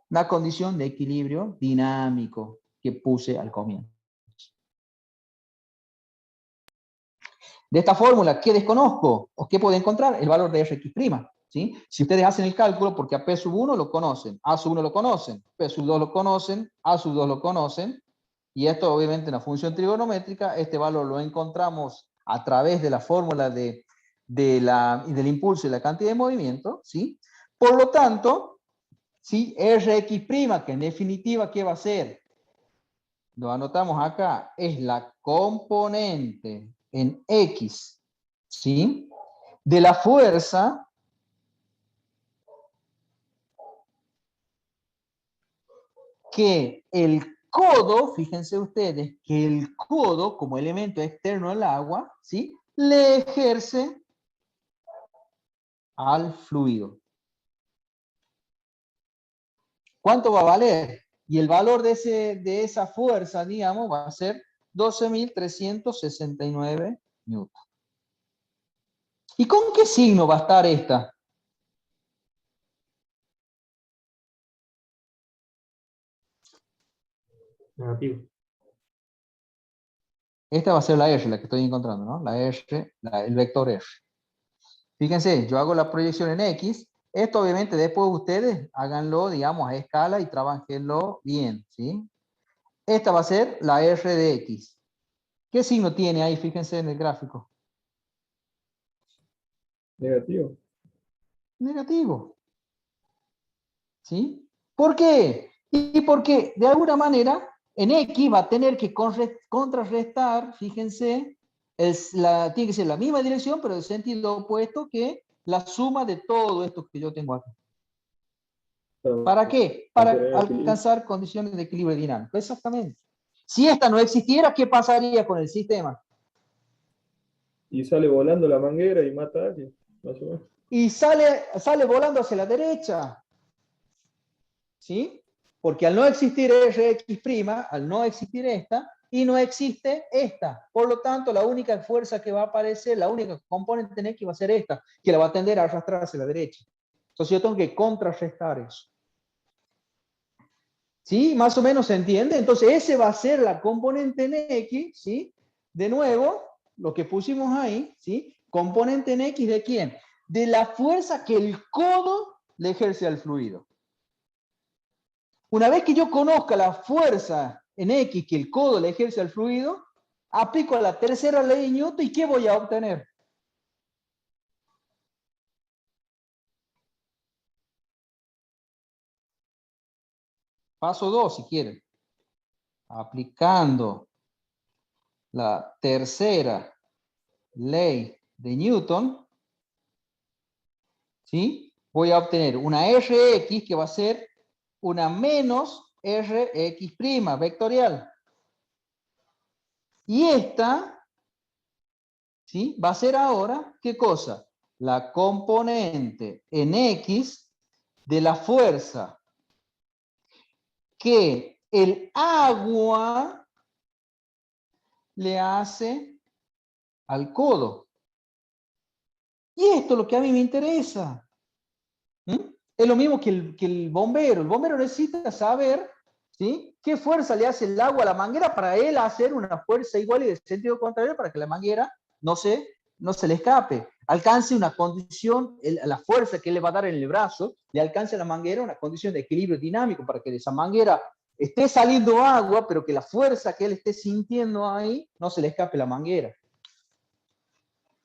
la condición de equilibrio dinámico que puse al comienzo. De esta fórmula, ¿qué desconozco? ¿O qué puedo encontrar? El valor de Rx'. ¿Sí? Si ustedes hacen el cálculo, porque a P sub 1 lo conocen, A sub 1 lo conocen, P sub 2 lo conocen, A sub 2 lo conocen, y esto obviamente en la función trigonométrica, este valor lo encontramos a través de la fórmula del impulso y la cantidad de movimiento, ¿sí? Por lo tanto, ¿sí? Rx', que en definitiva, ¿qué va a ser? Lo anotamos acá, es la componente en X, ¿sí? De la fuerza que el codo, fíjense ustedes, que el codo como elemento externo al agua, ¿sí? Le ejerce al fluido. ¿Cuánto va a valer? Y el valor de esa fuerza, digamos, va a ser 12.369 newton. ¿Y con qué signo va a estar esta? Negativo. Esta va a ser la R, la que estoy encontrando, ¿no? La R, el vector R. Fíjense, yo hago la proyección en X. Esto obviamente después ustedes háganlo, digamos, a escala y trabajenlo bien, ¿sí? Esta va a ser la R de X. ¿Qué signo tiene ahí? Fíjense en el gráfico. Negativo. Negativo. ¿Sí? ¿Por qué? Y porque de alguna manera en X va a tener que contrarrestar, fíjense, tiene que ser la misma dirección, pero en sentido opuesto que la suma de todo esto que yo tengo aquí. ¿Para qué? Para alcanzar condiciones de equilibrio dinámico. Exactamente. Si esta no existiera, ¿qué pasaría con el sistema? Y sale volando la manguera y mata a alguien, más o menos. Y sale volando hacia la derecha. ¿Sí? Porque al no existir Rx', al no existir esta, y no existe esta. Por lo tanto, la única fuerza que va a aparecer, la única componente en X va a ser esta, que la va a tender a arrastrar hacia la derecha. Entonces yo tengo que contrarrestar eso. ¿Sí? Más o menos se entiende. Entonces ese va a ser la componente en X, ¿sí? De nuevo, lo que pusimos ahí, ¿sí? Componente en X ¿de quién? De la fuerza que el codo le ejerce al fluido. Una vez que yo conozca la fuerza en X que el codo le ejerce al fluido, aplico a la tercera ley de Newton y ¿qué voy a obtener? Paso 2, si quieren. Aplicando la tercera ley de Newton, ¿sí? Voy a obtener una Rx que va a ser una menos Rx' vectorial. Y esta, ¿sí? Va a ser ahora, ¿qué cosa? La componente en X de la fuerza que el agua le hace al codo. Y esto es lo que a mí me interesa. ¿Mm? Es lo mismo que el bombero. El bombero necesita saber, ¿sí? Qué fuerza le hace el agua a la manguera para él hacer una fuerza igual y de sentido contrario para que la manguera no se le escape. Alcance una condición, la fuerza que le va a dar en el brazo, le alcance a la manguera una condición de equilibrio dinámico para que de esa manguera esté saliendo agua, pero que la fuerza que él esté sintiendo ahí no se le escape la manguera.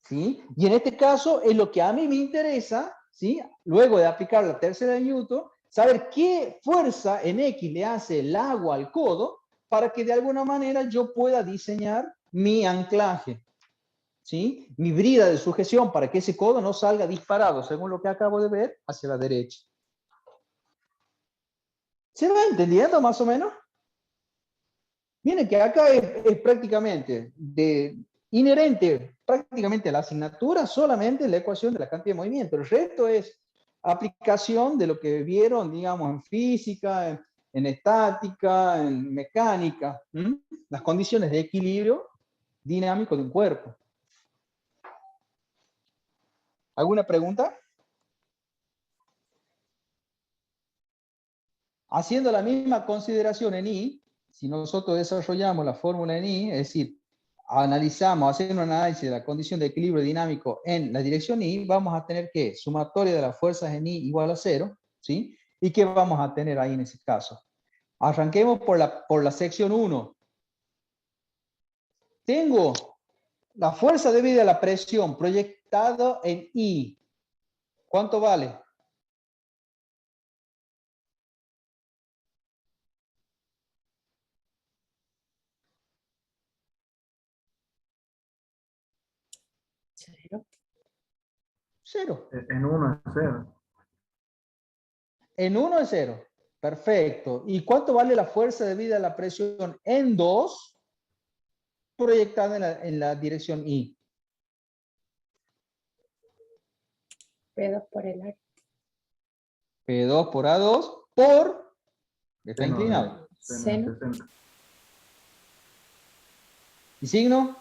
¿Sí? Y en este caso es lo que a mí me interesa, ¿sí? Luego de aplicar la tercera de Newton, saber qué fuerza en X le hace el agua al codo para que de alguna manera yo pueda diseñar mi anclaje, ¿sí? Mi brida de sujeción para que ese codo no salga disparado, según lo que acabo de ver, hacia la derecha. ¿Se va entendiendo más o menos? Miren que acá es prácticamente inherente prácticamente a la asignatura solamente la ecuación de la cantidad de movimiento. El resto es aplicación de lo que vieron, digamos, en física, en estática, en mecánica, las condiciones de equilibrio dinámico de un cuerpo. ¿Alguna pregunta? Haciendo la misma consideración en I, si nosotros desarrollamos la fórmula en I, es decir, analizamos, hacemos un análisis de la condición de equilibrio dinámico en la dirección I, vamos a tener que sumatoria de las fuerzas en I igual a 0, ¿sí? ¿Y qué vamos a tener ahí en ese caso? Arranquemos por la sección 1. Tengo la fuerza debida a la presión proyectada en I. ¿Cuánto vale? Cero. 0. En 1 es 0. En 1 es 0. Perfecto. ¿Y cuánto vale la fuerza debida a la presión en 2 proyectada en la dirección I? P2 por el área. P2 por A2 por... Está inclinado. Seno. 60. ¿Y signo?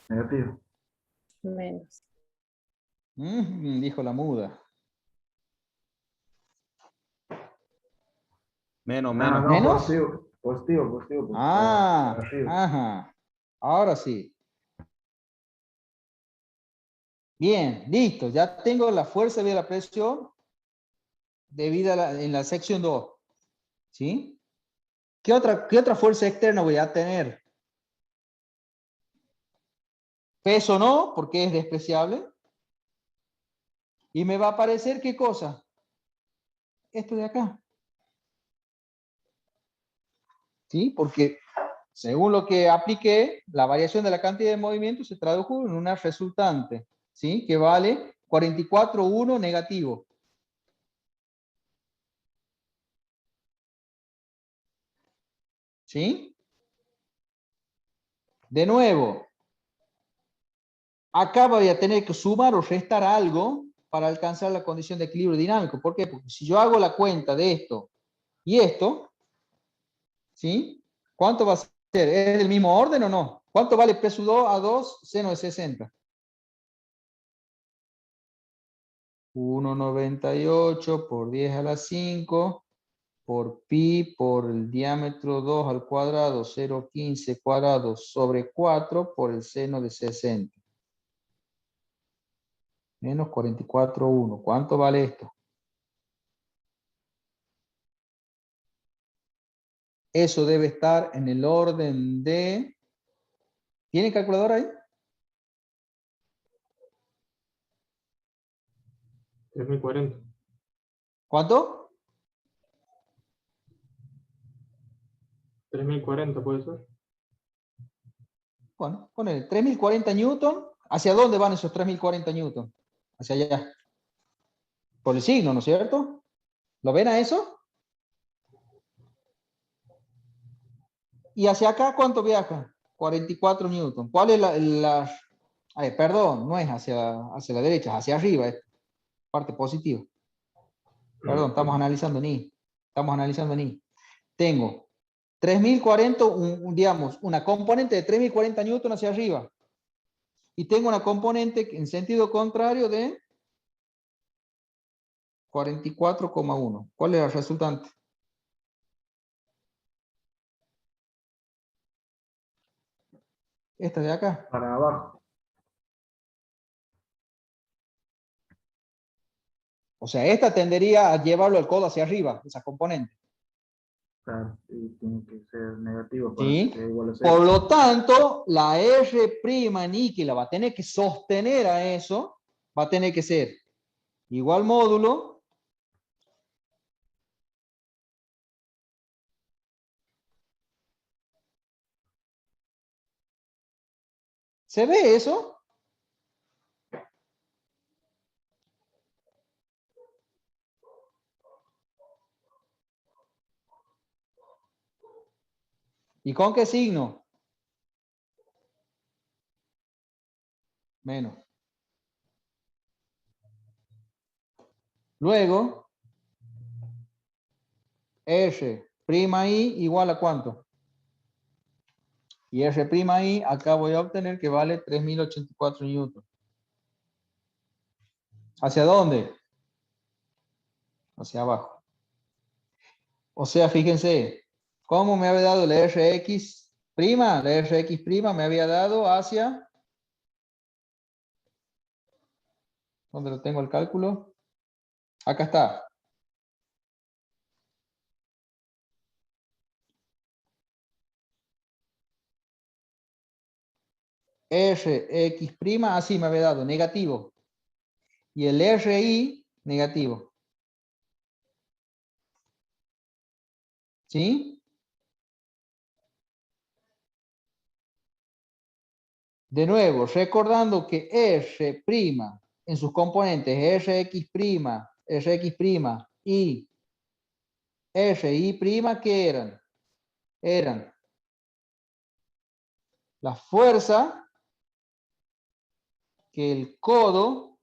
Negativo. Menos. Dijo la muda. Menos, Ah, menos. no, ¿Menos? positivo. Positivo, positivo. Porque Ah, está arriba. ajá. Ahora sí. Bien, listo. Ya tengo la fuerza de la presión debida en la sección 2. ¿Sí? ¿Qué otra fuerza externa voy a tener? Peso no, porque es despreciable. Y me va a aparecer ¿qué cosa? Esto de acá. ¿Sí? Porque según lo que apliqué, la variación de la cantidad de movimiento se tradujo en una resultante, ¿sí? Que vale 44,1 negativo. ¿Sí? De nuevo, acá voy a tener que sumar o restar algo para alcanzar la condición de equilibrio dinámico. ¿Por qué? Porque si yo hago la cuenta de esto y esto, ¿sí? ¿Cuánto va a ser? ¿Es del mismo orden o no? ¿Cuánto vale P sub 2 a 2 seno de 60? 1,98 por 10 a la 5 por pi por el diámetro 2 al cuadrado 0,15 cuadrado sobre 4 por el seno de 60. Menos 44,1. ¿Cuánto vale esto? Eso debe estar en el orden de... ¿Tiene calculadora ahí? 3040. ¿Cuánto? 3040 puede ser. Bueno, ponele 3040 newton. ¿Hacia dónde van esos 3040 newton? Hacia allá. Por el signo, ¿no es cierto? ¿Lo ven a eso? ¿Y hacia acá cuánto viaja? 44 newton. ¿Cuál es la... Ay, perdón, no es hacia la derecha, hacia arriba, es parte positiva. Perdón, estamos analizando ni. Estamos analizando ni. Tengo 3040, digamos, una componente de 3040 newton hacia arriba. Y tengo una componente en sentido contrario de 44,1. ¿Cuál es el resultante? Esta de acá. Para abajo. O sea, esta tendería a llevarlo al codo hacia arriba, esa componente. Claro, y tiene que ser negativo para ¿Sí? que sea igual a cero. Por lo tanto, la R' en I que la va a tener que sostener a eso, va a tener que ser igual módulo ¿se ve eso? ¿Y con qué signo? Menos. Luego, R'(I) igual a ¿cuánto? Y R'(I) acá voy a obtener que vale 3084 newton. ¿Hacia dónde? Hacia abajo. O sea, fíjense, ¿cómo me había dado la Rx'? La Rx' me había dado hacia... ¿Dónde lo tengo el cálculo? Acá está. Rx', así me había dado, negativo. Y el Ri, negativo. ¿Sí? De nuevo, recordando que R' en sus componentes Rx', Rx' y Ri', ¿qué eran? Eran la fuerza que el codo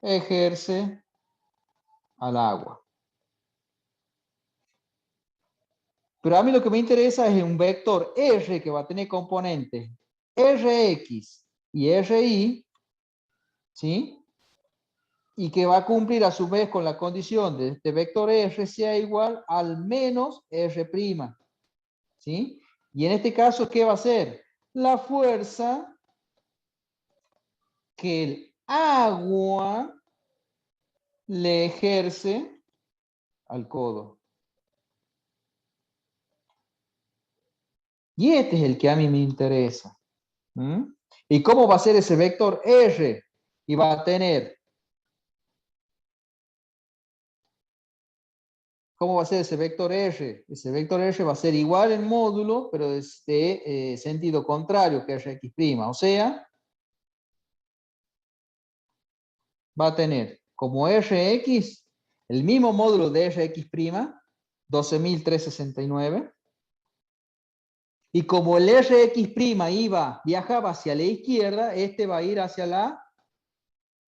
ejerce al agua. Pero a mí lo que me interesa es un vector R que va a tener componentes Rx y Ri, ¿sí? Y que va a cumplir a su vez con la condición de este vector R sea igual al menos R', ¿sí? Y en este caso, ¿qué va a ser? La fuerza que el agua le ejerce al codo. Y este es el que a mí me interesa. ¿Y cómo va a ser ese vector R? Y va a tener... ¿Cómo va a ser ese vector R? Ese vector R va a ser igual en módulo, pero de sentido contrario que Rx'. O sea, va a tener como Rx el mismo módulo de Rx', 12.369, Y como el Rx' viajaba hacia la izquierda, este va a ir hacia la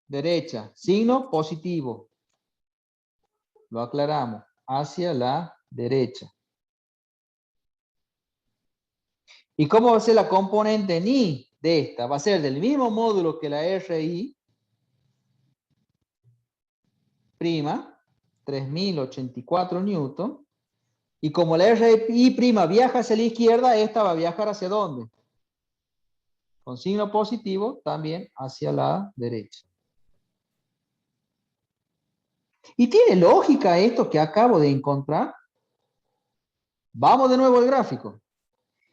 derecha. Signo positivo. Lo aclaramos. Hacia la derecha. ¿Y cómo va a ser la componente ni de esta? Va a ser del mismo módulo que la RI', 3084 newton. Y como la RI' viaja hacia la izquierda, esta va a viajar ¿hacia dónde? Con signo positivo, también hacia la derecha. ¿Y tiene lógica esto que acabo de encontrar? Vamos de nuevo al gráfico.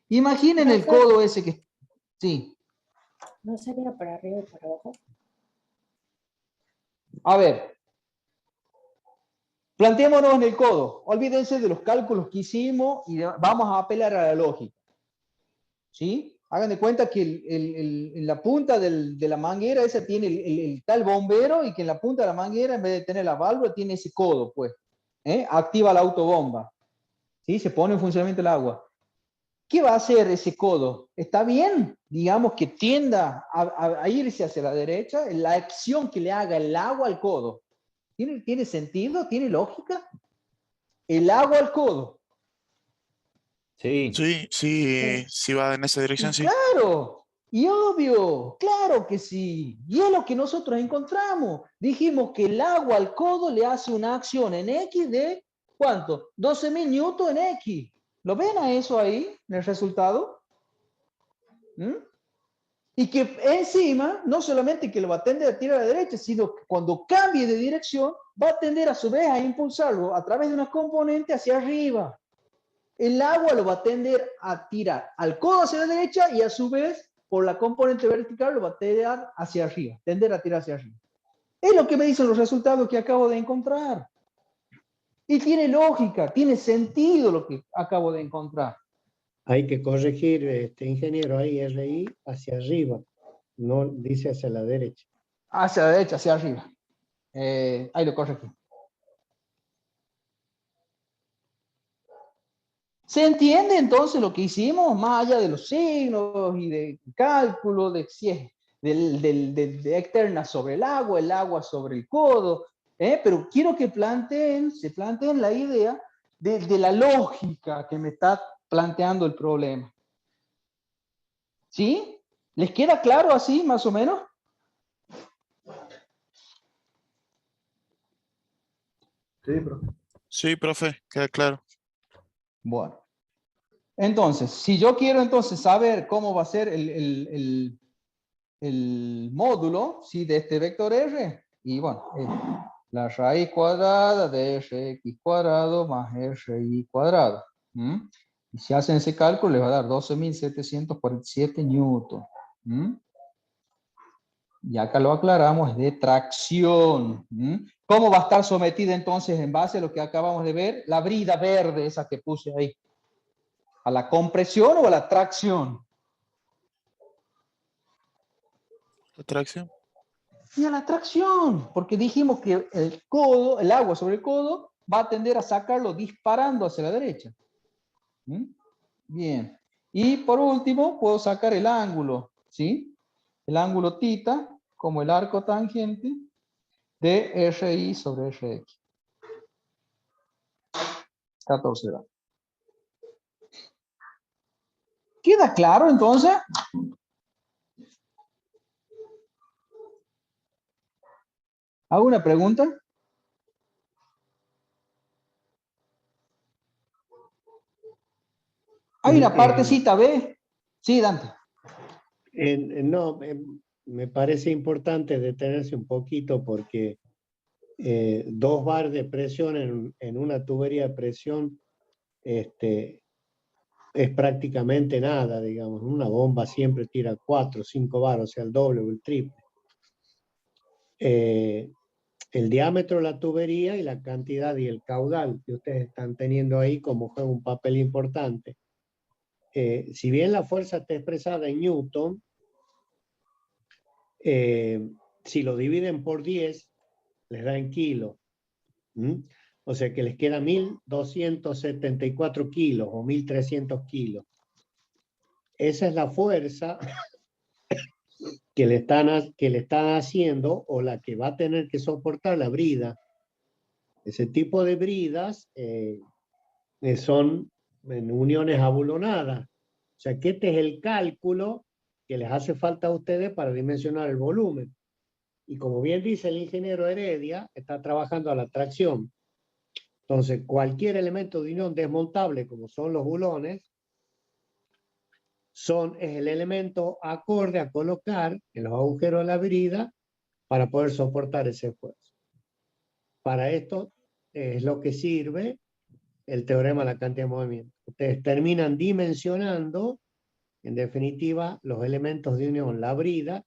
Imaginen el codo ese que... Sí. ¿No sería para arriba y para abajo? A ver. Planteémonos en el codo. Olvídense de los cálculos que hicimos y vamos a apelar a la lógica. ¿Sí? Hagan de cuenta que en la punta de la manguera esa tiene el tal bombero y que en la punta de la manguera, en vez de tener la válvula, tiene ese codo, pues. Activa la autobomba. ¿Sí? Se pone en funcionamiento el agua. ¿Qué va a hacer ese codo? ¿Está bien? Digamos que tienda a irse hacia la derecha, la acción que le haga el agua al codo. ¿Tiene sentido? ¿Tiene lógica? El agua al codo. Sí. Sí, sí, sí va en esa dirección, Y sí. claro, y obvio, claro que sí. Y es lo que nosotros encontramos. Dijimos que el agua al codo le hace una acción en X de, ¿cuánto? 12.000 newton en X. ¿Lo ven a eso ahí, en el resultado? ¿Mm? Y que encima, no solamente que lo va a tender a tirar a la derecha, sino que cuando cambie de dirección, va a tender a su vez a impulsarlo a través de una componente hacia arriba. El agua lo va a tender a tirar al codo hacia la derecha y a su vez, por la componente vertical, lo va a tender hacia arriba, tender a tirar hacia arriba. Es lo que me dicen los resultados que acabo de encontrar. Y tiene lógica, tiene sentido lo que acabo de encontrar. Hay que corregir, ingeniero, ahí RI hacia arriba, no dice hacia la derecha. Hacia la derecha, hacia arriba. Ahí lo corregí. ¿Se entiende entonces lo que hicimos? Más allá de los signos y de cálculo, de si es de externa sobre el agua sobre el codo. Pero quiero que se planteen la idea de la lógica que me está planteando el problema. ¿Sí? ¿Les queda claro así, más o menos? Sí, profe. Sí, profe, queda claro. Bueno. Entonces, si yo quiero entonces saber cómo va a ser el módulo, ¿sí? De este vector R, y bueno, la raíz cuadrada de Rx cuadrado más Ri cuadrado. Y si hacen ese cálculo, les va a dar 12.747 newton. Y acá lo aclaramos, es de tracción. ¿Cómo va a estar sometida entonces en base a lo que acabamos de ver? La brida verde, esa que puse ahí. ¿A la compresión o a la tracción? Atracción. Y a la tracción, porque dijimos que el codo, el agua sobre el codo, va a tender a sacarlo disparando hacia la derecha. Bien. Y por último, puedo sacar el ángulo, ¿sí? El ángulo θ, como el arco tangente de RI sobre RX. 14 grados. ¿Queda claro entonces? ¿Alguna pregunta? Hay una partecita B. Sí, Dante. No, me parece importante detenerse un poquito porque 2 bar de presión en una tubería de presión es prácticamente nada, digamos. Una bomba siempre tira 4 o 5 bar, o sea, el doble o el triple. El diámetro de la tubería y la cantidad y el caudal que ustedes están teniendo ahí como juega un papel importante. Si bien la fuerza está expresada en Newton, si lo dividen por 10, les da en kilos. O sea que les queda 1.274 kilos o 1.300 kilos. esa es la fuerza que le están haciendo o la que va a tener que soportar la brida. Ese tipo de bridas son en uniones abulonadas. O sea que este es el cálculo que les hace falta a ustedes para dimensionar el volumen. Y como bien dice el ingeniero Heredia, está trabajando a la tracción. Entonces, cualquier elemento de unión desmontable, como son los bulones, es el elemento acorde a colocar en los agujeros de la brida para poder soportar ese esfuerzo. Para esto es lo que sirve el teorema de la cantidad de movimiento. Ustedes terminan dimensionando, en definitiva, los elementos de unión, la brida,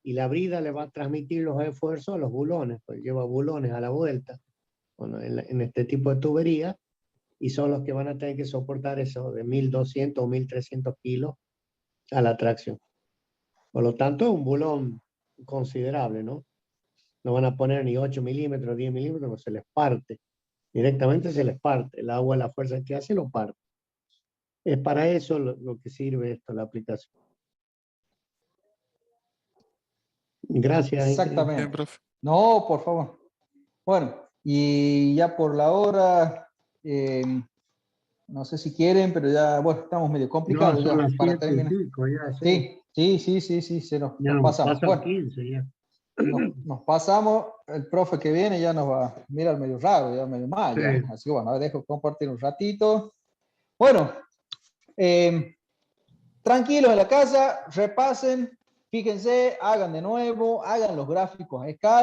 y la brida le va a transmitir los esfuerzos a los bulones, pues lleva bulones a la vuelta, bueno, en este tipo de tubería, y son los que van a tener que soportar eso de 1200 o 1300 kilos a la tracción. Por lo tanto, es un bulón considerable, ¿no? No van a poner ni 8 milímetros, 10 milímetros, pues se les parte. Directamente se les parte. El agua, la fuerza que hace, lo parte. Es para eso lo que sirve esto, la aplicación. Gracias. Exactamente. Bien, profe. No, por favor. Bueno, y ya por la hora, no sé si quieren, pero ya, bueno, estamos medio complicados No, son ya las para 7 y terminar. pico, ya, sí. Sí, Ya nos nos pasamos. pasan Bueno, 15 ya. nos pasamos, el profe que viene ya nos va a mirar medio raro, ya medio mal, Sí. ya. Así que bueno, dejo compartir un ratito. Bueno, tranquilos en la casa, repasen, fíjense, hagan de nuevo, hagan los gráficos a escala.